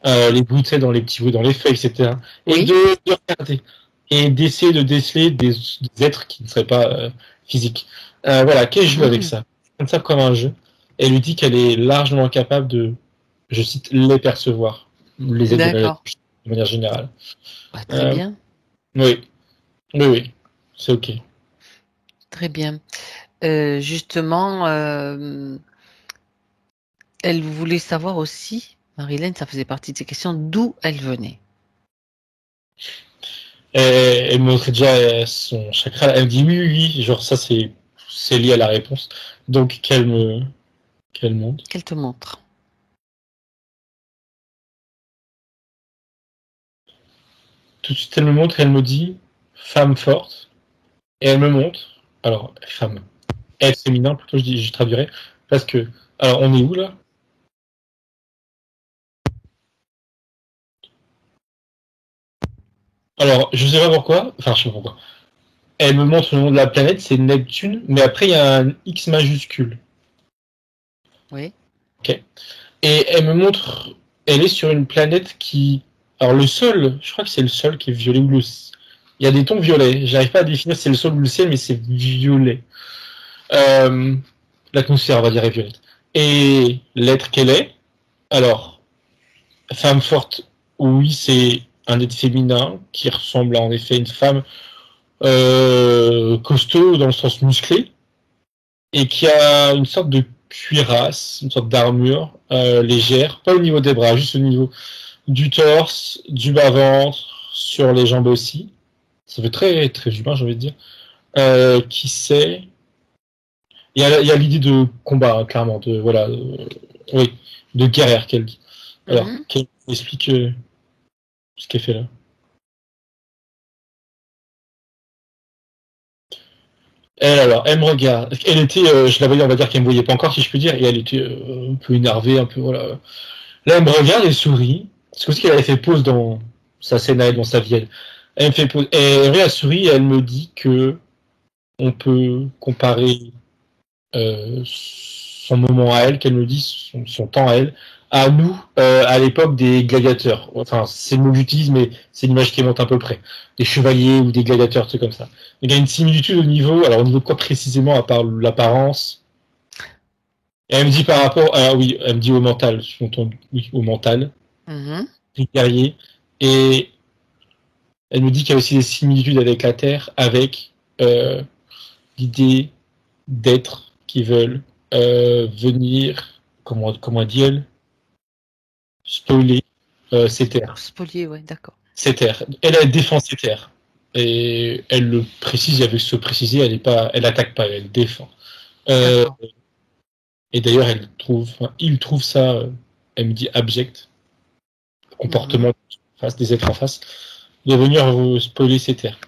Speaker 4: les bruits, tu sais, dans les petits bruits, dans les feuilles, etc. Et de regarder. Et d'essayer de déceler des êtres qui ne seraient pas physiques. Voilà, qu'elle joue avec ça. Comme ça, comme un jeu. Elle lui dit qu'elle est largement capable de, je cite, les percevoir. Les êtres de la nature, de manière générale.
Speaker 1: Bah, très bien.
Speaker 4: Oui. Oui. C'est ok.
Speaker 1: Très bien. Justement, elle voulait savoir aussi, Marilyn, ça faisait partie de ses questions, d'où elle venait.
Speaker 4: Elle me montrait déjà son chakra. Elle me dit oui, genre ça c'est lié à la réponse. Donc qu'elle montre.
Speaker 1: Qu'elle te montre.
Speaker 4: Tout de suite elle me montre, elle me dit femme forte. Et elle me montre, alors femme, être féminin plutôt je traduirais, parce que, alors on est où là? Alors je sais pas pourquoi, enfin je sais pas pourquoi. Elle me montre le nom de la planète, c'est Neptune, mais après il y a un X majuscule.
Speaker 1: Oui.
Speaker 4: Ok. Et elle me montre, elle est sur une planète qui, alors le sol, je crois que c'est le sol qui est violet ou le, il y a des tons violets. J'arrive pas à définir si c'est le sol ou le ciel, mais c'est violet. L'atmosphère, on va dire, est violette. Et l'être qu'elle est, alors, femme forte, oui, c'est un être féminin qui ressemble à, en effet, une femme costaud dans le sens musclé et qui a une sorte de cuirasse, une sorte d'armure légère, pas au niveau des bras, juste au niveau du torse, du bas-ventre, sur les jambes aussi. Ça fait très, très humain, j'ai envie de dire. Qui sait. Il y a l'idée de combat, hein, clairement, de, voilà, oui, de guerrière qu'elle dit. Alors, qu'elle explique ce qu'elle fait là. Elle me regarde. Elle était, je la voyais, on va dire qu'elle me voyait pas encore, si je peux dire, et elle était un peu énervée, un peu, voilà. Là, elle me regarde et sourit. C'est comme si elle avait fait pause dans sa scène à elle, dans sa vie. Elle me fait pause. Et elle sourit et elle me dit que on peut comparer son moment à elle, qu'elle me dit, son temps à elle, à nous, à l'époque des gladiateurs. Enfin, c'est le mot que j'utilise, mais c'est l'image qui monte à peu près. Des chevaliers ou des gladiateurs, c'est comme ça. Il y a une similitude au niveau, alors au niveau de quoi précisément, à part l'apparence. Et elle me dit par rapport, oui, elle me dit au mental, oui, au mental, du guerrier, et elle me dit qu'il y a aussi des similitudes avec la Terre, avec l'idée d'êtres qui veulent venir, comment dit-elle, spoiler ces terres.
Speaker 1: Spolier, ouais, d'accord.
Speaker 4: Ces terres. Elle défend ces terres. Et elle le précise, avec ce préciser, elle attaque pas, elle défend. Et d'ailleurs, il trouve ça, elle me dit abject, comportement face des êtres en face, de venir spoiler ces terres.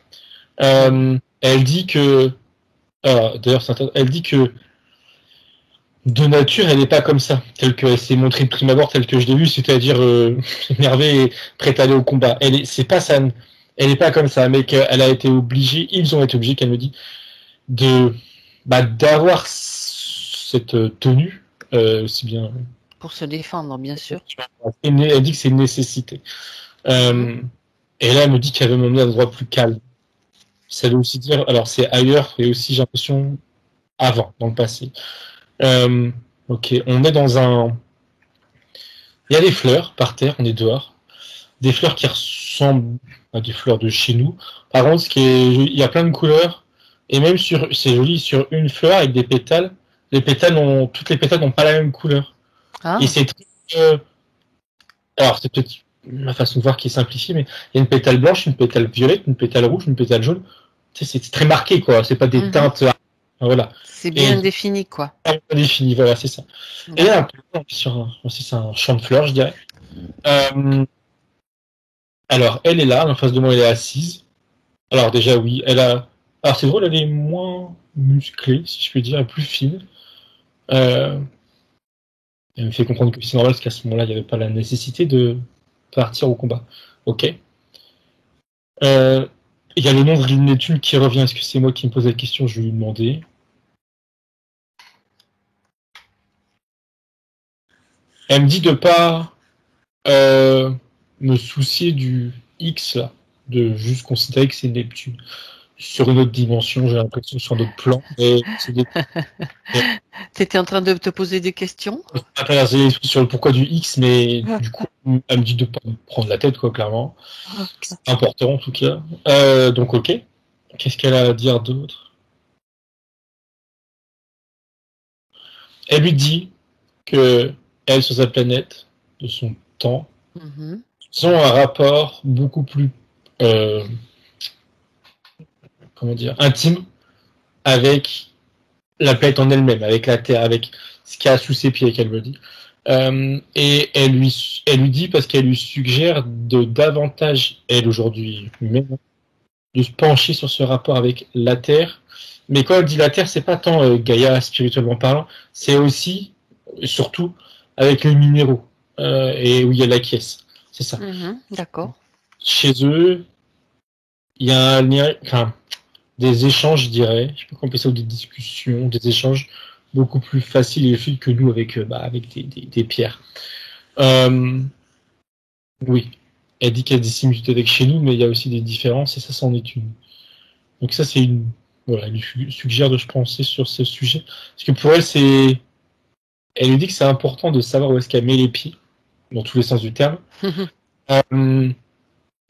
Speaker 4: Elle dit que, d'ailleurs, elle dit que de nature, elle n'est pas comme ça, telle qu'elle s'est montrée de prime abord, telle que je l'ai vue, c'est-à-dire énervée et prête à aller au combat. C'est pas ça, elle n'est pas comme ça, mais qu'elle a été obligée, ils ont été obligés, qu'elle me dit, d'avoir cette tenue, aussi bien.
Speaker 1: Pour se défendre, bien sûr.
Speaker 4: Elle dit que c'est une nécessité. Et là, elle me dit qu'elle veut m'emmener à un endroit plus calme. Ça veut aussi dire, alors c'est ailleurs, et aussi j'ai l'impression avant, dans le passé. Ok, on est dans un. Il y a des fleurs par terre, on est dehors. Des fleurs qui ressemblent à des fleurs de chez nous. Par contre, il y a plein de couleurs Et même c'est joli, sur une fleur avec des pétales, toutes les pétales n'ont pas la même couleur.
Speaker 1: Ah,
Speaker 4: Et c'est très, alors c'est peut-être ma façon de voir qui est simplifiée, mais il y a une pétale blanche, une pétale violette, une pétale rouge, une pétale jaune. Tu sais, c'est très marqué, quoi. C'est pas des teintes. Voilà.
Speaker 1: c'est bien défini, quoi.
Speaker 4: Bien défini, voilà, c'est ça. Et là, on est c'est un champ de fleurs, je dirais. Alors, elle est là, en face de moi, elle est assise. Alors, déjà, oui, alors, c'est drôle, elle est moins musclée, si je puis dire, elle est plus fine. Elle me fait comprendre que c'est normal, parce qu'à ce moment-là, il n'y avait pas la nécessité de partir au combat. Ok. Il y a le nom de Rinetune qui revient. Est-ce que c'est moi qui me pose la question? Je vais lui demander. Elle me dit de pas me soucier du X, là, de juste considérer que c'est Neptune. Sur une autre dimension, j'ai l'impression, sur d'autres plans.
Speaker 1: T'étais en train de te poser des questions?
Speaker 4: Sur le pourquoi du X, mais du coup, elle me dit de pas me prendre la tête, quoi, clairement. C'est important, en tout cas. Donc, ok. Qu'est-ce qu'elle a à dire d'autre? Elle lui dit que elle, sur sa planète, de son temps, ont un rapport beaucoup plus comment dire, intime avec la planète en elle-même, avec la Terre, avec ce qu'il y a sous ses pieds, qu'elle me dit. Et elle lui dit, parce qu'elle lui suggère de davantage, elle aujourd'hui même, de se pencher sur ce rapport avec la Terre. Mais quand elle dit la Terre, c'est pas tant Gaïa spirituellement parlant, c'est aussi, surtout, avec les minéraux, et où il y a la caisse. C'est ça.
Speaker 1: D'accord.
Speaker 4: Chez eux, il y a un lien, enfin, des échanges, je dirais, je peux appeler ça des discussions, des échanges beaucoup plus faciles et fluides que nous avec des pierres. Oui, elle dit qu'il y a des similitudes avec chez nous, mais il y a aussi des différences et ça, c'en est une. Donc ça, c'est une... Voilà, elle lui suggère de se penser sur ce sujet. Parce que pour elle, c'est... Elle lui dit que c'est important de savoir où est-ce qu'elle met les pieds, dans tous les sens du terme.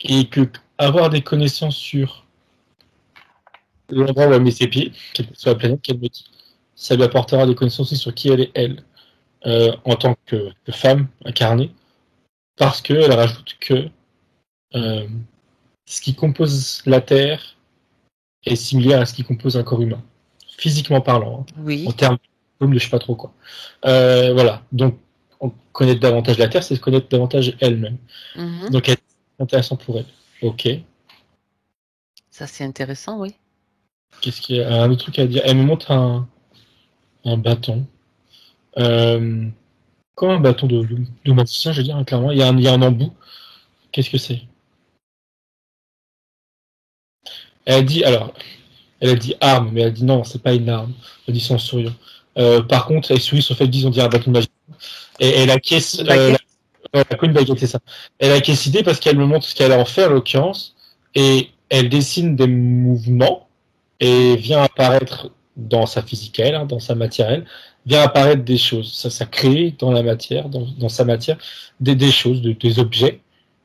Speaker 4: Et que avoir des connaissances sur l'endroit où elle met ses pieds, quelle que soit la planète qu'elle me dit, ça lui apportera des connaissances aussi sur qui elle est, elle, en tant que femme incarnée, parce qu'elle rajoute que ce qui compose la Terre est similaire à ce qui compose un corps humain, physiquement parlant, hein,
Speaker 1: oui.
Speaker 4: En termes de je sais pas trop quoi. Voilà, donc connaître davantage la Terre, c'est connaître davantage elle-même. Donc c'est intéressant pour elle. Ok.
Speaker 1: Ça c'est intéressant, oui.
Speaker 4: Qu'est-ce qu'il y a un autre truc à dire? Elle me montre un bâton. Comme un bâton de magicien, je veux dire, hein, clairement. Il y a un embout. Qu'est-ce que c'est? Elle a dit arme, mais elle dit non, c'est pas une arme. Elle dit sans sourire. Par contre, les souris sont faites, disons, dire un bâton de magie. Et la caisse, une baguette, c'est ça. Elle a caisse idée parce qu'elle me montre ce qu'elle a en fait, en l'occurrence, et elle dessine des mouvements, et vient apparaître dans sa physique, elle, hein, dans sa matière, elle, vient apparaître des choses. Ça crée dans la matière, dans sa matière, des choses, des objets.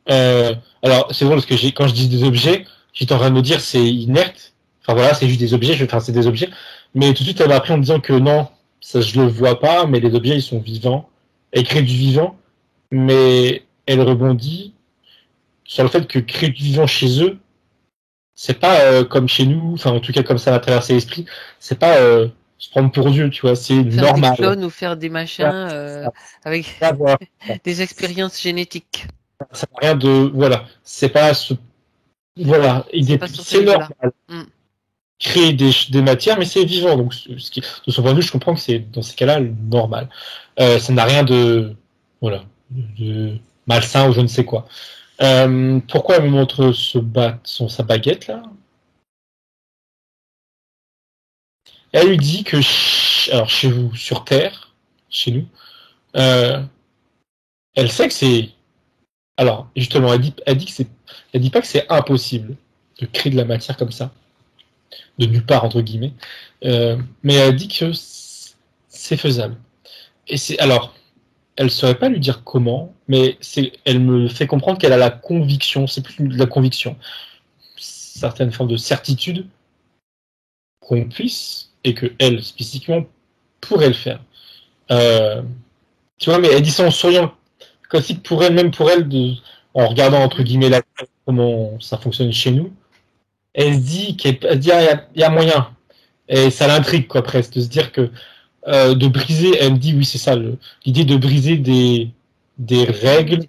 Speaker 4: Alors, c'est drôle parce que quand je dis des objets, j'étais en train de me dire c'est inerte. Enfin voilà, c'est juste des objets, enfin c'est des objets. Mais tout de suite, elle m'a appris en me disant que non, ça je le vois pas, mais les objets ils sont vivants. Elle crée du vivant, mais elle rebondit sur le fait que créer du vivant chez eux, c'est pas comme chez nous, enfin en tout cas comme ça va traverser l'esprit, c'est pas se prendre pour Dieu, tu vois, c'est normal.
Speaker 1: Faire des clones ou faire des machins avec des expériences génétiques.
Speaker 4: Ça n'a rien de... Voilà, c'est pas ce... Voilà, c'est normal. Créer des matières, mais c'est vivant, donc de son point de vue, je comprends que c'est dans ces cas-là normal. Ça n'a rien de... Voilà, de malsain ou je ne sais quoi. Pourquoi elle me montre sa baguette là? Elle lui dit que alors chez vous, sur Terre, chez nous, elle sait que c'est... Alors, justement, elle dit pas que c'est impossible de créer de la matière comme ça, de nulle part, entre guillemets, mais elle dit que c'est faisable. Et alors, elle saurait pas lui dire comment, mais elle me fait comprendre qu'elle a la conviction, c'est plus de la conviction, certaines formes de certitude, qu'on puisse, et que elle, spécifiquement, pourrait le faire. Tu vois, mais elle dit ça en souriant, comme si pour elle, même pour elle, en regardant entre guillemets comment ça fonctionne chez nous, elle se dit il y a moyen. Et ça l'intrigue, quoi, presque, de se dire que de briser, elle me dit, oui, c'est ça, l'idée de briser des règles,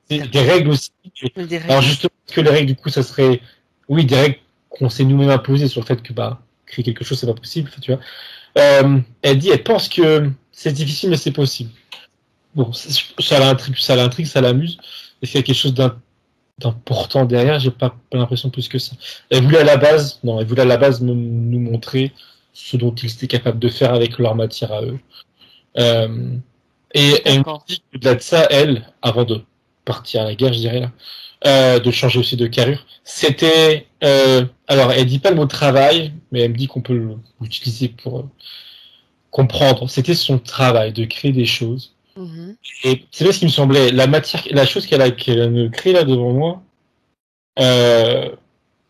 Speaker 4: des règles aussi.
Speaker 1: Des règles.
Speaker 4: Alors, justement, parce que les règles, du coup, ça serait, oui, des règles qu'on s'est nous-mêmes imposées sur le fait que, créer quelque chose, c'est pas possible, tu vois. Elle pense que c'est difficile, mais c'est possible. Bon, ça l'intrigue, ça l'amuse. Et s'il y a quelque chose d'important derrière, j'ai pas l'impression plus que ça. Elle voulait à la base nous montrer ce dont ils étaient capables de faire avec leur matière à eux. Et elle me dit qu'au-delà de ça, elle, avant de partir à la guerre, je dirais là, de changer aussi de carrure, c'était... alors, elle dit pas le mot travail, mais elle me dit qu'on peut l'utiliser pour comprendre. C'était son travail de créer des choses. Et c'est là ce qui me semblait. La chose qu'elle me crée là devant moi,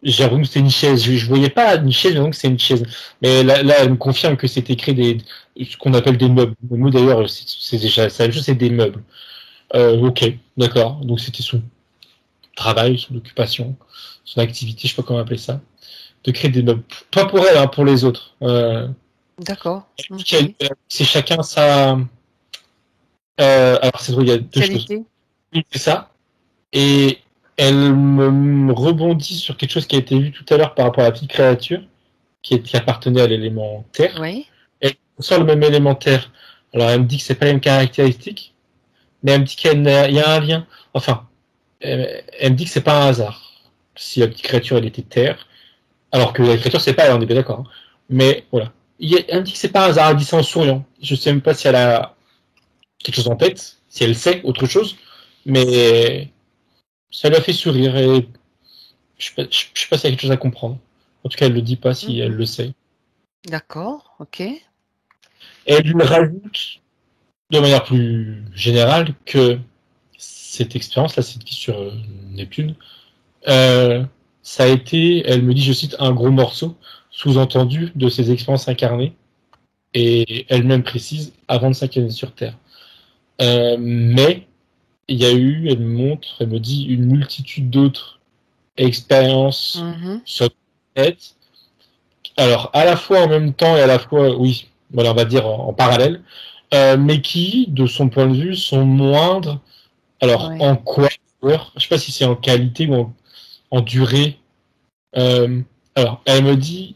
Speaker 4: j'ai l'impression que c'était une chaise. Je voyais pas une chaise, mais donc c'est une chaise. Mais là, elle me confirme que c'était créé ce qu'on appelle des meubles. Le mot d'ailleurs, c'est déjà la même chose, c'est des meubles. Ok, d'accord. Donc c'était son travail, son occupation, son activité, je sais pas comment appeler ça, de créer des meubles. Pas pour elle, hein, pour les autres.
Speaker 1: D'accord. Okay.
Speaker 4: C'est chacun sa... alors c'est drôle, il y a deux choses. Oui, c'est ça. Et elle me rebondit sur quelque chose qui a été vu tout à l'heure par rapport à la petite créature qui appartenait à l'élément terre.
Speaker 1: Oui.
Speaker 4: Elle sort le même élément terre. Alors elle me dit que c'est pas la même caractéristique, mais elle me dit qu'il y a un lien. Enfin, elle me dit que c'est pas un hasard. Si la petite créature elle était terre, alors que la créature c'est pas elle, on est bien d'accord. Hein. Mais voilà. Elle me dit que c'est pas un hasard, elle dit ça en souriant. Je sais même pas si elle a quelque chose en tête, si elle sait autre chose, mais ça lui a fait sourire et je sais pas s'il y a quelque chose à comprendre. En tout cas, elle le dit pas si elle le sait.
Speaker 1: D'accord, ok. Et
Speaker 4: elle lui rajoute de manière plus générale que cette expérience-là, cette vie sur Neptune, ça a été, elle me dit, je cite, un gros morceau sous-entendu de ses expériences incarnées, et elle-même précise, avant de s'incarner sur Terre. Mais il y a eu, elle me montre, elle me dit, une multitude d'autres expériences sur Terre. Alors, à la fois en même temps et à la fois, oui, voilà, on va dire en parallèle, mais qui, de son point de vue, sont moindres. Alors, en quoi? Je sais pas si c'est en qualité ou en durée. Alors, elle me dit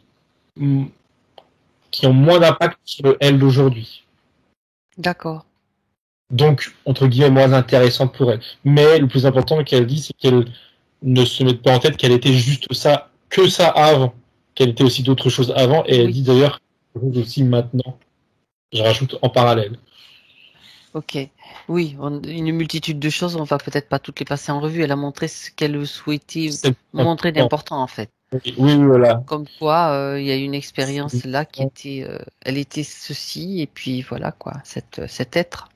Speaker 4: qui ont moins d'impact sur elle d'aujourd'hui.
Speaker 1: D'accord.
Speaker 4: Donc, entre guillemets, moins intéressante pour elle. Mais le plus important qu'elle dit, c'est qu'elle ne se mette pas en tête qu'elle était juste ça, que ça avant, qu'elle était aussi d'autres choses avant, et elle dit d'ailleurs aussi maintenant. Je rajoute en parallèle.
Speaker 1: Ok. Oui, une multitude de choses, on va peut-être pas toutes les passer en revue. Elle a montré ce qu'elle souhaitait montrer d'important, en fait.
Speaker 4: Oui, voilà.
Speaker 1: Comme quoi, il y a une expérience là qui était, elle était ceci, et puis voilà quoi, cet être.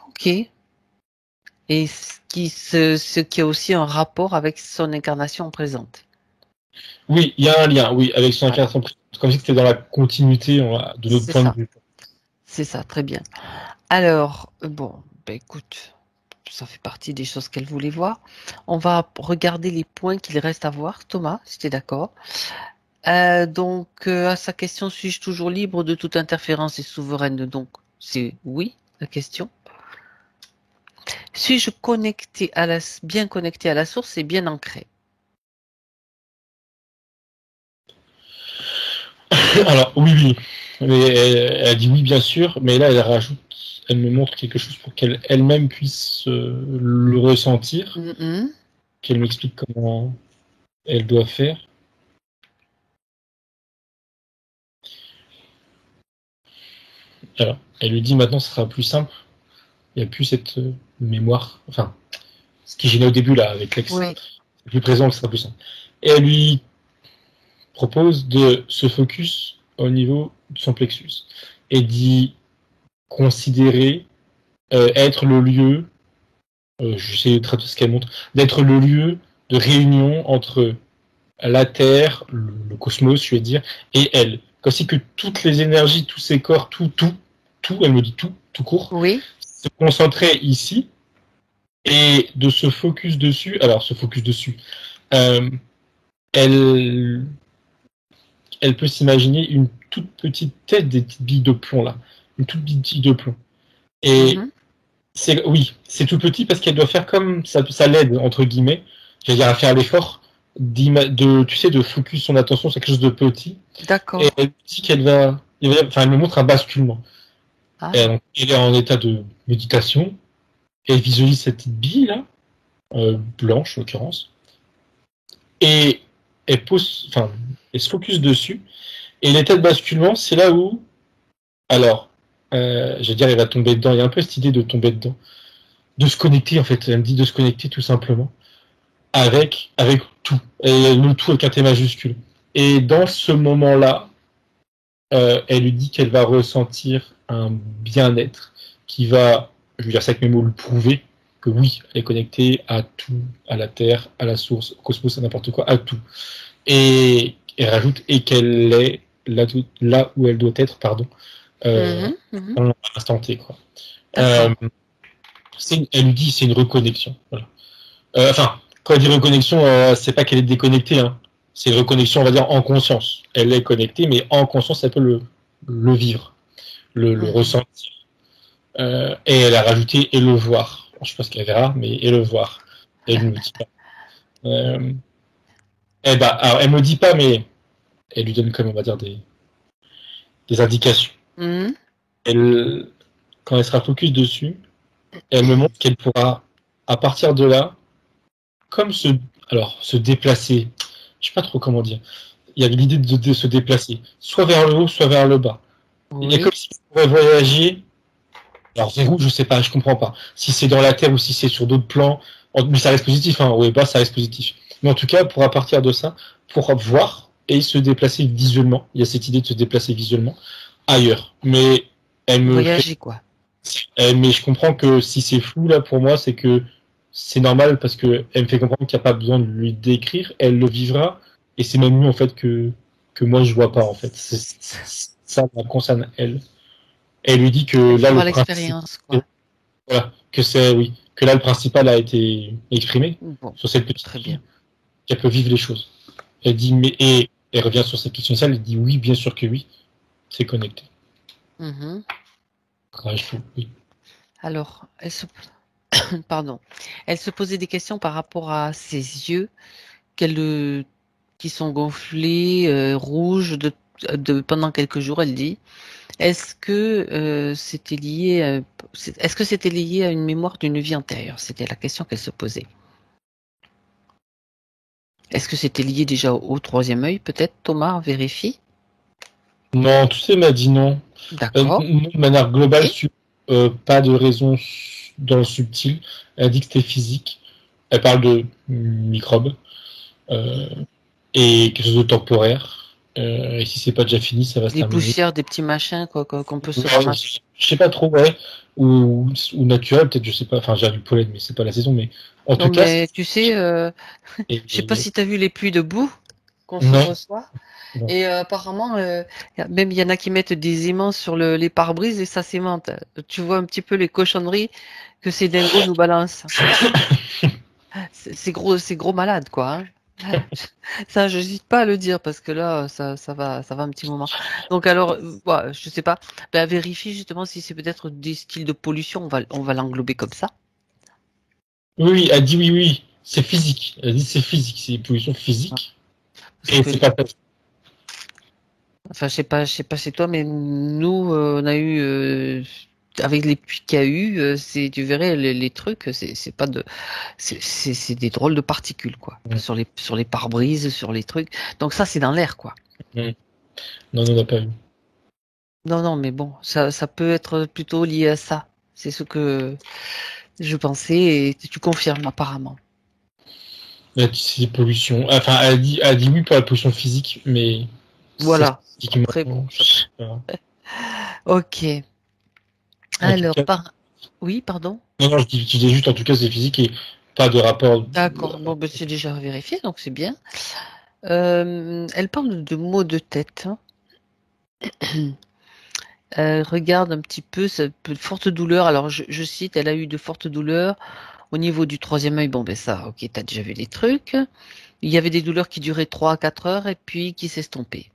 Speaker 1: Ok. Et ce qui a aussi un rapport avec son incarnation présente.
Speaker 4: Oui, il y a un lien, oui, avec son incarnation présente. Comme si c'était dans la continuité de notre point de vue.
Speaker 1: C'est ça, très bien. Alors, bon, écoute, ça fait partie des choses qu'elle voulait voir. On va regarder les points qu'il reste à voir. Thomas, si tu es d'accord. Donc, à sa question, suis-je toujours libre de toute interférence et souveraine? Donc, c'est oui, la question. Suis-je bien connecté à la source et bien ancré?
Speaker 4: Alors, oui. Mais elle dit oui, bien sûr, mais là, elle me montre quelque chose pour qu'elle elle-même puisse le ressentir, qu'elle m'explique comment elle doit faire. Alors, elle lui dit maintenant, ce sera plus simple. Il n'y a plus cette mémoire, enfin, ce qui gênait au début, là, avec l'ex.
Speaker 1: Oui.
Speaker 4: C'est plus présent, ce sera plus simple. Et elle lui propose de se focus au niveau de son plexus et d'y considérer être le lieu, j'essaie de traduire ce qu'elle montre, d'être le lieu de réunion entre la Terre, le cosmos, je vais dire, et elle. Comme si que toutes les énergies, tous ces corps, tout, elle me dit tout court,
Speaker 1: Oui.
Speaker 4: se concentraient ici, et de se focus dessus, euh, elle, elle peut s'imaginer une toute petite tête, des petites billes de plomb là, une toute petite bille de plomb. Et c'est tout petit parce qu'elle doit faire comme ça l'aide entre guillemets, j'allais dire à faire l'effort de focus son attention sur quelque chose de petit.
Speaker 1: D'accord.
Speaker 4: Et elle dit elle me montre un basculement.
Speaker 1: Ah.
Speaker 4: Elle est en état de méditation. Et elle visualise cette petite bille là, blanche en l'occurrence, et elle se focus dessus. Et l'état de basculement, c'est là où, alors, je veux dire, elle va tomber dedans. Il y a un peu cette idée de tomber dedans, de se connecter en fait. Elle me dit de se connecter tout simplement avec tout, et le tout avec un T majuscule. Et dans ce moment-là, elle lui dit qu'elle va ressentir un bien-être qui va, je veux dire ça avec mes mots, le prouver que oui, elle est connectée à tout, à la Terre, à la source, au cosmos, à n'importe quoi, à tout. Et elle rajoute et qu'elle est là où elle doit être, pardon, en instant T, quoi. Elle lui dit c'est une reconnexion. Voilà. Quand elle dit reconnexion, c'est pas qu'elle est déconnectée, hein. C'est une reconnexion, on va dire, en conscience. Elle est connectée, mais en conscience, elle peut le vivre, le ressentir. Et elle a rajouté et le voir. Je sais pas ce qu'elle verra, mais et le voir. Elle ne me dit pas. Alors, elle me dit pas, mais elle lui donne comme on va dire des indications. Quand elle sera focus dessus, elle me montre qu'elle pourra, à partir de là, comme se déplacer. Je sais pas trop comment dire. Il y a l'idée de se déplacer, soit vers le haut, soit vers le bas.
Speaker 1: Oui.
Speaker 4: Il y a comme si on pourrait voyager. Alors vers où, je sais pas, je comprends pas. Si c'est dans la Terre ou si c'est sur d'autres plans, mais ça reste positif, hein. Oui, bas, ça reste positif. Mais en tout cas, pour à partir de ça, pour voir et se déplacer visuellement. Il y a cette idée de se déplacer visuellement ailleurs. Mais elle me
Speaker 1: voyager quoi.
Speaker 4: Mais je comprends que si c'est flou là pour moi, c'est que c'est normal parce que elle me fait comprendre qu'il n'y a pas besoin de lui décrire, elle le vivra et c'est même mieux en fait que moi je vois pas en fait. Ça concerne elle. Elle lui dit que là le
Speaker 1: l'expérience quoi.
Speaker 4: Voilà, que là le principal a été exprimé sur cette petite
Speaker 1: très bien.
Speaker 4: Qu'elle peut vivre les choses. Elle dit et elle revient sur cette question initiale, elle dit oui, bien sûr que oui, c'est connecté. Oui.
Speaker 1: Alors, elle se posait des questions par rapport à ses yeux qui sont gonflés, rouges pendant quelques jours, elle dit. Est-ce que c'était lié à une mémoire d'une vie antérieure? C'était la question qu'elle se posait. Est-ce que c'était lié déjà au troisième œil, peut-être? Thomas, vérifie.
Speaker 4: Non, tout ça m'a dit non.
Speaker 1: D'accord.
Speaker 4: De manière globale, pas de raison dans le subtil. Elle a dit que c'était physique. Elle parle de microbes et quelque chose de temporaire. Et si c'est pas déjà fini, ça va se terminer.
Speaker 1: Des poussières, des petits machins quoi, qu'on peut se ramasser.
Speaker 4: Je sais pas trop, ouais. Ou naturel, peut-être, je sais pas. Enfin, j'ai du pollen, mais c'est pas la saison. Mais en tout cas.
Speaker 1: Mais tu sais, je sais pas si tu as vu les pluies de boue qu'on se reçoit. Non. Et apparemment, même il y en a qui mettent des aimants sur les pare-brises et ça s'aimante. Tu vois un petit peu les cochonneries que ces dingos nous balancent. c'est gros malade, quoi. Hein. Ça, je n'hésite pas à le dire parce que là, ça va un petit moment. Donc alors, je sais pas. Vérifie justement si c'est peut-être des styles de pollution. On va l'englober comme ça.
Speaker 4: Oui, elle dit oui. C'est physique. Elle dit c'est physique. C'est une pollution physique. Et c'est pas.
Speaker 1: Enfin, je sais pas chez toi, mais nous, on a eu avec les pluies qu'il y a eu, tu verrais les trucs, c'est pas c'est des drôles de particules quoi, sur les pare-brises, sur les trucs. Donc ça, c'est dans l'air quoi.
Speaker 4: Non, on n'a pas vu.
Speaker 1: Non, mais bon, ça peut être plutôt lié à ça. C'est ce que je pensais et tu confirmes apparemment.
Speaker 4: C'est pollution. Enfin, elle dit oui pour la pollution physique, mais
Speaker 1: voilà. Très bon. Ok. Alors, oui, pardon.
Speaker 4: Non, je disais juste, en tout cas, c'est physique et pas de rapport.
Speaker 1: D'accord. Bon, c'est déjà vérifié, donc c'est bien. Elle parle de maux de tête. Elle regarde un petit peu, de fortes douleurs. Alors, je cite, elle a eu de fortes douleurs au niveau du troisième œil. Bon, ben ça, ok, t'as déjà vu les trucs. Il y avait des douleurs qui duraient 3 à 4 heures et puis qui s'estompaient.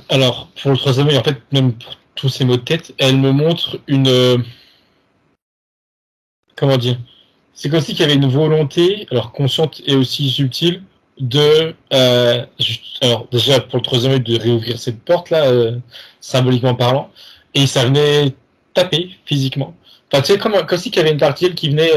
Speaker 4: Alors, pour le troisième œil, en fait, même pour tous ces maux de tête, elle me montre comment dire? C'est comme si qu'il y avait une volonté, alors consciente et aussi subtile, alors déjà pour le troisième œil, de réouvrir cette porte-là, symboliquement parlant, et ça venait taper physiquement. Enfin, tu sais, comme si qu'il y avait une partie d'elle qui venait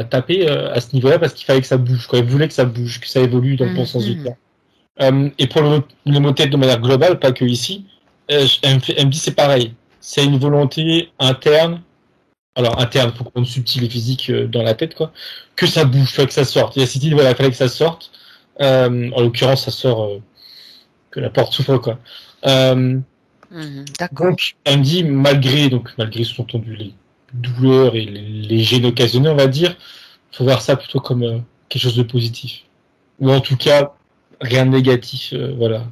Speaker 4: taper à ce niveau-là parce qu'il fallait que ça bouge, quoi. Elle voulait que ça bouge, que ça évolue dans le bon sens du terme. Et pour le mot tête de manière globale, pas que ici, elle me dit c'est pareil. C'est une volonté interne, alors interne, faut qu'on subtil et physique dans la tête, quoi, que ça bouge, que ça sorte. Il y a cette idée, voilà, il fallait que ça sorte. En l'occurrence, ça sort que la porte s'ouvre, quoi.
Speaker 1: D'accord.
Speaker 4: Donc, elle me dit, malgré sous-entendu les douleurs et les gènes occasionnés, on va dire, faut voir ça plutôt comme quelque chose de positif. Ou en tout cas, rien de négatif, voilà.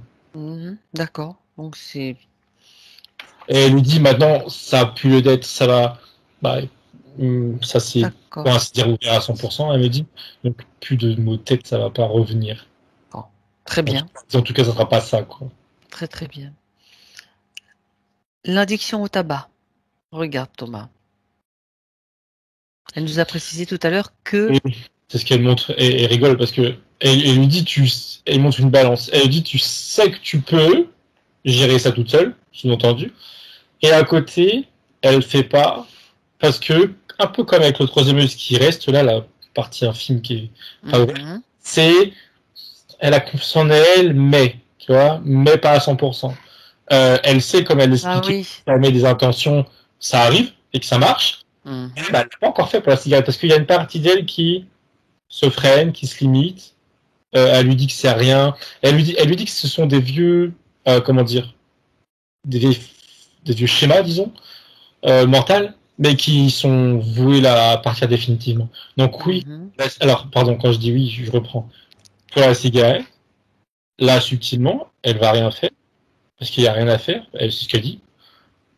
Speaker 1: D'accord. Donc c'est.
Speaker 4: Et elle lui dit maintenant, ça a plus lieu d'être, ça va, ça c'est,
Speaker 1: D'accord.
Speaker 4: pour ainsi dire, ouvert à 100%, elle me dit. Donc plus de mots de tête, ça va pas revenir.
Speaker 1: Bon. Très bien.
Speaker 4: En tout cas, ça sera pas ça, quoi.
Speaker 1: Très très bien. L'addiction au tabac. Regarde Thomas. Elle nous a précisé tout à l'heure que.
Speaker 4: Et c'est ce qu'elle montre, et rigole parce que elle lui dit, elle montre une balance. Elle lui dit, tu sais que tu peux gérer ça toute seule, sous-entendu. Et à côté, elle fait pas, parce que, un peu comme avec le troisième œil, ce qui reste là, la partie infime qui est pas ouverte, c'est, elle a confiance en elle, tu vois, mais pas à 100%. Elle sait, comme elle l'expliquait, elle met des intentions, ça arrive, et que ça marche. Elle l'a pas encore fait pour la cigarette, parce qu'il y a une partie d'elle qui se freine, qui se limite, elle lui dit que c'est rien, elle lui dit que ce sont des vieux, comment dire, des vieux schémas, disons, mentales, mais qui sont voués là, à partir définitivement. Donc oui, alors, pardon, quand je dis oui, je reprends. Pour la cigarette, là, subtilement, elle va rien faire, parce qu'il n'y a rien à faire, c'est ce qu'elle dit,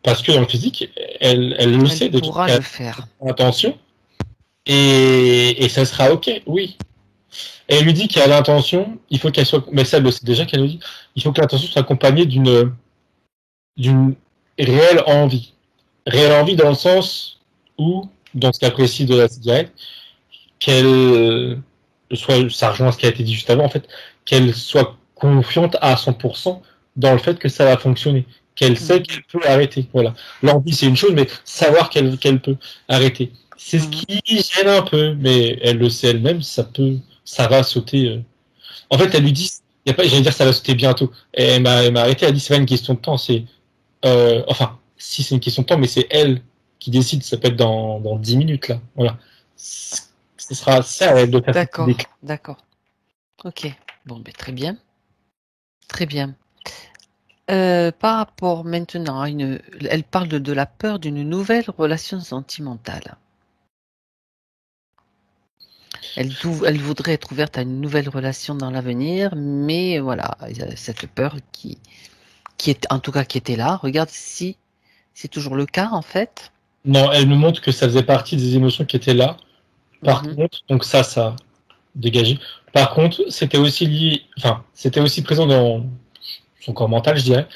Speaker 4: parce que dans le physique, elle le sait,
Speaker 1: elle pourra le faire.
Speaker 4: Attention, et ça sera ok, oui. Et elle lui dit qu'elle a l'intention, il faut qu'elle soit, mais ça elle le sait déjà qu'elle nous dit, il faut que l'intention soit accompagnée d'une réelle envie. Réelle envie dans le sens où, dans ce cas précis de la cigarette, qu'elle soit, ça rejoint ce qui a été dit juste avant, en fait, qu'elle soit confiante à 100% dans le fait que ça va fonctionner. Qu'elle sait qu'elle peut arrêter. Voilà. L'envie, c'est une chose, mais savoir qu'elle peut arrêter. C'est ce qui gêne un peu, mais elle le sait elle-même, ça va sauter. En fait, elle lui dit, j'allais dire ça va sauter bientôt. Et elle m'a arrêté, elle a dit c'est pas une question de temps, c'est, enfin, si c'est une question de temps, mais c'est elle qui décide, ça peut être dans 10 minutes, là. Voilà. Ce sera ça, elle de faire.
Speaker 1: D'accord. Ok. Bon, ben, très bien. Très bien. Par rapport maintenant à elle parle de la peur d'une nouvelle relation sentimentale. Elle voudrait être ouverte à une nouvelle relation dans l'avenir, mais voilà, il y a cette peur qui est, en tout cas, qui était là. Regarde si c'est toujours le cas, en fait.
Speaker 4: Non, elle me montre que ça faisait partie des émotions qui étaient là. Par contre, donc ça a dégagé. Par contre, c'était aussi présent dans son corps mental, je dirais.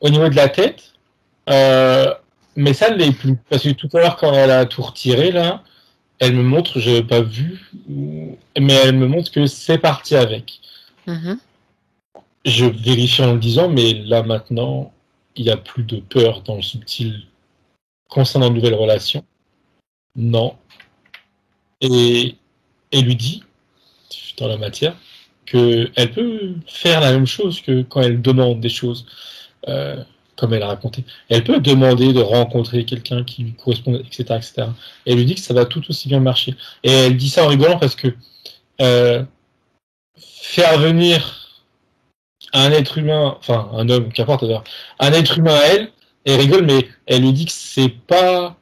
Speaker 4: Au niveau de la tête, mais ça ne l'est plus. Parce que tout à l'heure, quand elle a tout retiré, là, elle me montre, je n'ai pas vu, mais elle me montre que c'est parti avec. Je vérifie en le disant, mais là, maintenant, il n'y a plus de peur dans le subtil concernant une nouvelle relation. Non. Et lui dit, dans la matière, qu'elle peut faire la même chose que quand elle demande des choses, comme elle a raconté. Elle peut demander de rencontrer quelqu'un qui lui correspond, etc., etc. Et elle lui dit que ça va tout aussi bien marcher. Et elle dit ça en rigolant parce que faire venir un être humain, enfin un homme, qu'importe d'ailleurs, un être humain à elle rigole, mais elle lui dit que c'est pas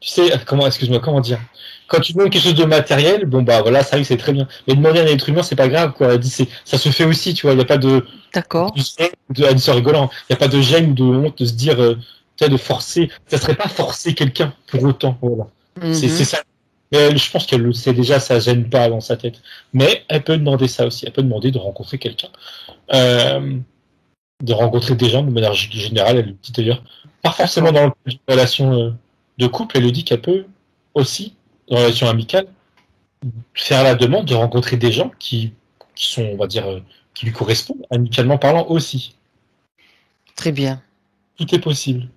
Speaker 4: Tu sais, comment dire? Quand tu demandes quelque chose de matériel, bon bah voilà, ça arrive, c'est très bien. Mais demander à un être humain, c'est pas grave, quoi. Elle dit, ça se fait aussi, tu vois. Il n'y a pas
Speaker 1: D'accord.
Speaker 4: elle dit ça en rigolant. Il n'y a pas de gêne ou de honte de se dire, tu sais, de forcer. Ça serait pas forcer quelqu'un pour autant, voilà. C'est
Speaker 1: Mhm.
Speaker 4: ça. Mais je pense qu'elle le sait déjà, ça gêne pas dans sa tête. Mais elle peut demander ça aussi. Elle peut demander de rencontrer quelqu'un. Euh, de rencontrer des gens de manière générale, elle le dit d'ailleurs. Pas forcément
Speaker 1: D'accord.
Speaker 4: dans une relation de couple, elle le dit qu'elle peut aussi, dans la relation amicale, faire la demande de rencontrer des gens qui sont, on va dire, qui lui correspondent, amicalement parlant aussi.
Speaker 1: Très bien.
Speaker 4: Tout est possible.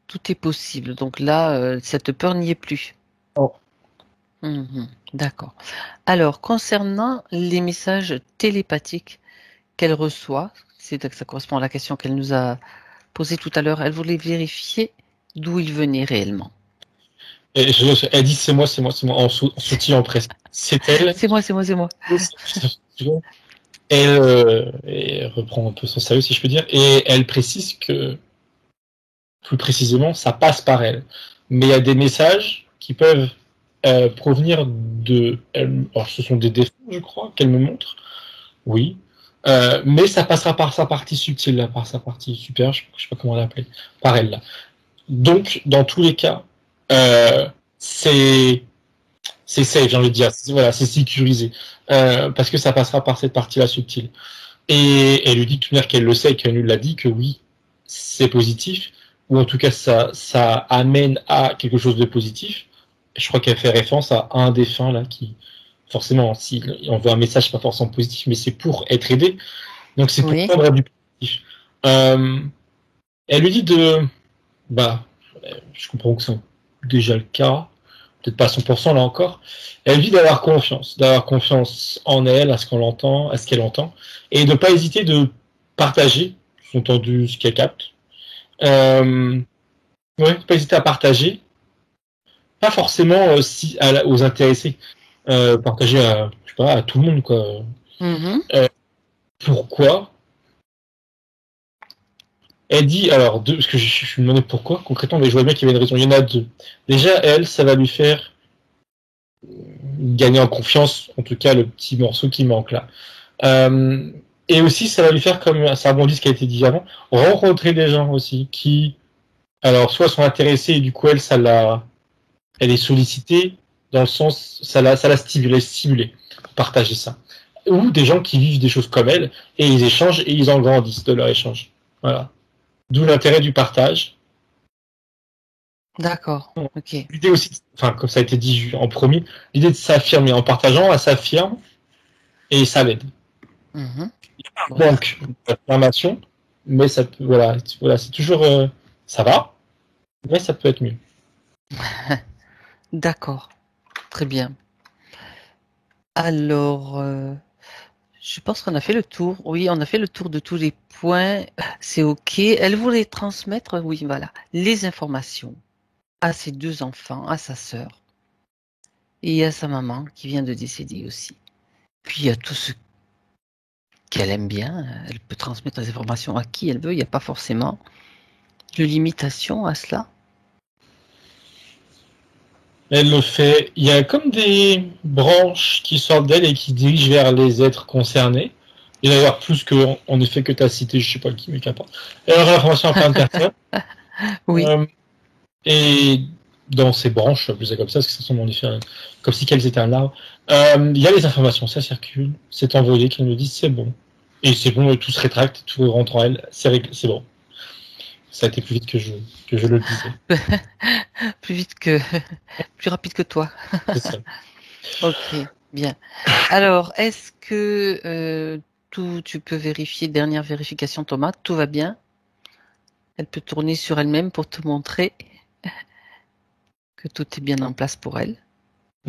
Speaker 1: Tout est possible. Donc là, cette peur n'y est plus.
Speaker 4: Oh.
Speaker 1: Mhm. D'accord. Alors, concernant les messages télépathiques qu'elle reçoit, ça correspond à la question qu'elle nous a posée tout à l'heure, elle voulait vérifier d'où ils venaient réellement.
Speaker 4: Elle dit c'est moi, en sautillant presque. C'est elle.
Speaker 1: C'est moi, c'est moi, c'est moi.
Speaker 4: Elle reprend un peu son sérieux, si je peux dire, et elle précise que, plus précisément, ça passe par elle. Mais il y a des messages qui peuvent provenir de... Alors, ce sont des défauts, je crois, qu'elle me montre. Oui. Mais ça passera par sa partie subtile, là, par sa partie supérieure, je sais pas comment l'appeler, par elle, là. Donc, dans tous les cas, euh, c'est safe, j'ai envie de dire. Voilà, c'est sécurisé. Parce que ça passera par cette partie-là subtile. Et elle lui dit de toute manière qu'elle le sait, qu'elle nous l'a dit, que oui, c'est positif, ou en tout cas ça amène à quelque chose de positif. Je crois qu'elle fait référence à un défunt là qui, forcément, si on voit un message pas forcément positif, mais c'est pour être aidé, donc c'est pour
Speaker 1: Oui.
Speaker 4: prendre du positif. Elle lui dit bah, je comprends que c'est déjà le cas, peut-être pas à 100% là encore. Elle dit d'avoir confiance en elle, à ce qu'on l'entend, à ce qu'elle entend, et de ne pas hésiter de partager, sous-entendu ce qu'elle capte. Ouais, pas hésiter à partager, pas forcément aux intéressés, partager à, je sais pas, à tout le monde quoi.
Speaker 1: Mhm.
Speaker 4: Pourquoi? Elle dit, alors, parce que je me demandais pourquoi concrètement, mais je vois bien qu'il y avait une raison. Il y en a deux. Déjà, elle, ça va lui faire gagner en confiance, en tout cas le petit morceau qui manque là. Et aussi, ça va lui faire, comme ça rebondit ce qui a été dit avant, rencontrer des gens aussi qui, alors, soit sont intéressés et du coup, elle est sollicitée dans le sens, ça la stimulé, partager ça. Ou des gens qui vivent des choses comme elle et ils échangent et ils en grandissent de leur échange. Voilà. D'où l'intérêt du partage.
Speaker 1: D'accord. Ok.
Speaker 4: L'idée aussi, enfin, comme ça a été dit en premier, l'idée de s'affirmer. En partageant, elle s'affirme et ça l'aide.
Speaker 1: Mhm. Voilà.
Speaker 4: Donc, l'affirmation, mais ça peut, voilà, c'est toujours, ça va, mais ça peut être mieux.
Speaker 1: D'accord. Très bien. Alors, je pense qu'on a fait le tour. Oui, on a fait le tour de tous les points. C'est OK. Elle voulait transmettre, oui, voilà, les informations à ses deux enfants, à sa sœur et à sa maman qui vient de décéder aussi. Puis il y a tout ce qu'elle aime bien. Elle peut transmettre les informations à qui elle veut. Il n'y a pas forcément de limitation à cela.
Speaker 4: Elle le fait. Il y a comme des branches qui sortent d'elle et qui dirigent vers les êtres concernés. Il y en a d'ailleurs plus que, en effet, que tu as cité, je sais pas qui, mais qu'importe. Elle a l'information à plein de personnes.
Speaker 1: Oui,
Speaker 4: Et dans ces branches, c'est comme ça, parce que ça semble en effet comme si qu'elles étaient un arbre. Il y a les informations, ça circule, c'est envoyé, qu'elle me dit c'est bon. Et c'est bon, tout se rétracte, tout rentre en elle, c'est bon. Ça a été plus vite que je le disais.
Speaker 1: plus vite que, plus rapide que toi.
Speaker 4: C'est ça.
Speaker 1: Ok, bien. Alors, est-ce que tu peux vérifier, dernière vérification, Thomas, tout va bien? Elle peut tourner sur elle-même pour te montrer que tout est bien en place pour elle.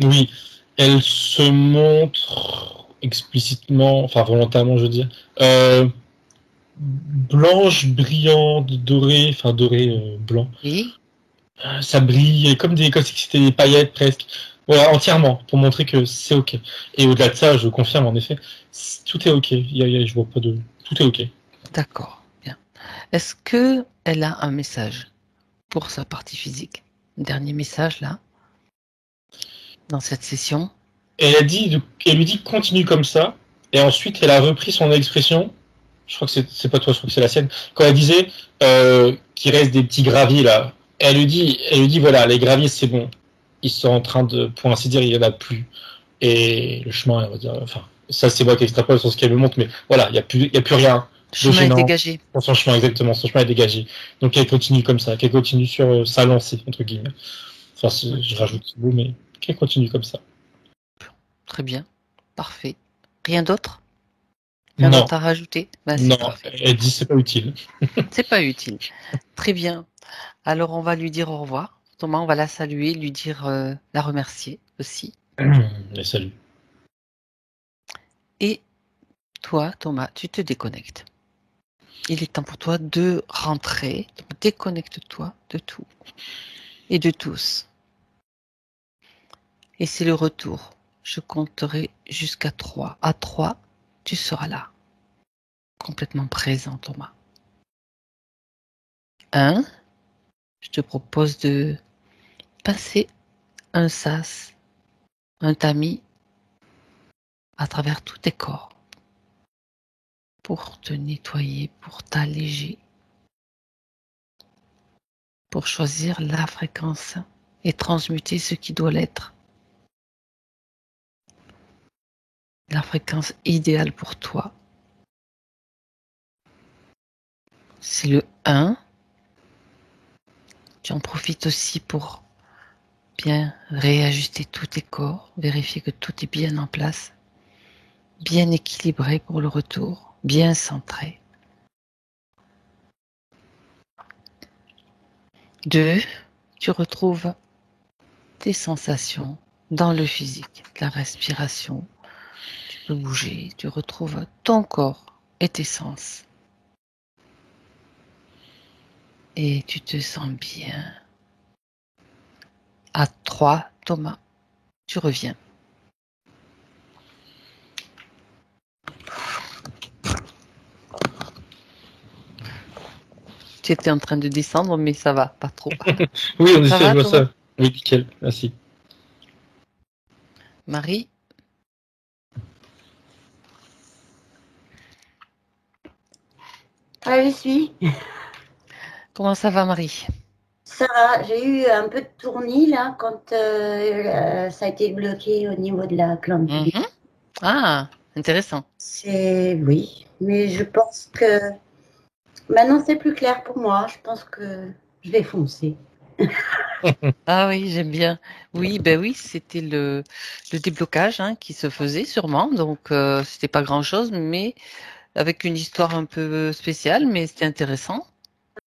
Speaker 4: Oui, elle se montre explicitement, enfin volontairement, je veux dire, blanche, brillante, dorée, enfin dorée, blanc.
Speaker 1: Oui,
Speaker 4: Ça brille comme si c'était des paillettes presque. Voilà, entièrement, pour montrer que c'est ok. Et au-delà de ça, je confirme en effet, tout est ok. Je vois pas de. Tout est ok.
Speaker 1: d'accord, bien. Est-ce que elle a un message pour sa partie physique? Dernier message là, dans cette session.
Speaker 4: Et elle lui dit continue comme ça. Et ensuite, elle a repris son expression. Je crois que c'est pas toi, je crois que c'est la sienne. Quand elle disait qu'il reste des petits graviers là. Et elle lui dit voilà, les graviers c'est bon. Ils sont en train de, pour ainsi dire, il y en a plus. Et le chemin, on va dire, enfin, ça c'est moi qui extrapole sur ce qu'elle me montre, mais voilà, il y a plus rien.
Speaker 1: Le chemin est dégagé.
Speaker 4: Son chemin, exactement, son chemin est dégagé. Donc elle continue comme ça, qu'elle continue sur sa lancée, entre guillemets. Enfin, je rajoute ce mot, mais qu'elle continue comme ça.
Speaker 1: Très bien, parfait. Rien d'autre? Rien
Speaker 4: Non,
Speaker 1: d'autre à rajouter? Ben, c'est
Speaker 4: non,
Speaker 1: parfait.
Speaker 4: elle dit c'est pas utile.
Speaker 1: C'est pas utile. Très bien. Alors on va lui dire au revoir. Thomas, on va la saluer, lui dire, la remercier aussi.
Speaker 4: Et salut.
Speaker 1: Et toi, Thomas, tu te déconnectes. Il est temps pour toi de rentrer. Donc, déconnecte-toi de tout et de tous. Et c'est le retour. Je compterai jusqu'à 3. À 3, tu seras là. Complètement présent, Thomas. 1. Je te propose de passer un sas, un tamis à travers tous tes corps pour te nettoyer, pour t'alléger, pour choisir la fréquence et transmuter ce qui doit l'être. La fréquence idéale pour toi. C'est le 1. Tu en profites aussi pour bien réajuster tous tes corps, vérifier que tout est bien en place, bien équilibré pour le retour, bien centré. 2. Tu retrouves tes sensations dans le physique, la respiration. Tu peux bouger, tu retrouves ton corps et tes sens. Et tu te sens bien. À 3, Thomas, tu reviens. Tu étais en train de descendre, mais ça va, pas trop.
Speaker 4: Oui, on
Speaker 1: Ça
Speaker 4: essaie,
Speaker 1: va,
Speaker 4: je vois
Speaker 1: Thomas?
Speaker 4: ça. Oui, nickel, merci.
Speaker 1: Marie?
Speaker 3: Ah, j'y suis.
Speaker 1: Comment ça va, Marie?
Speaker 3: Ça va, j'ai eu un peu de tournis là quand ça a été bloqué au niveau de la glande pubis.
Speaker 1: Mhm. Ah, intéressant.
Speaker 3: Oui, mais je pense que maintenant c'est plus clair pour moi. Je pense que je vais foncer.
Speaker 1: Ah oui, j'aime bien. Oui, ben oui, c'était le déblocage qui se faisait sûrement. Donc, c'était pas grand-chose, mais avec une histoire un peu spéciale, mais c'était intéressant.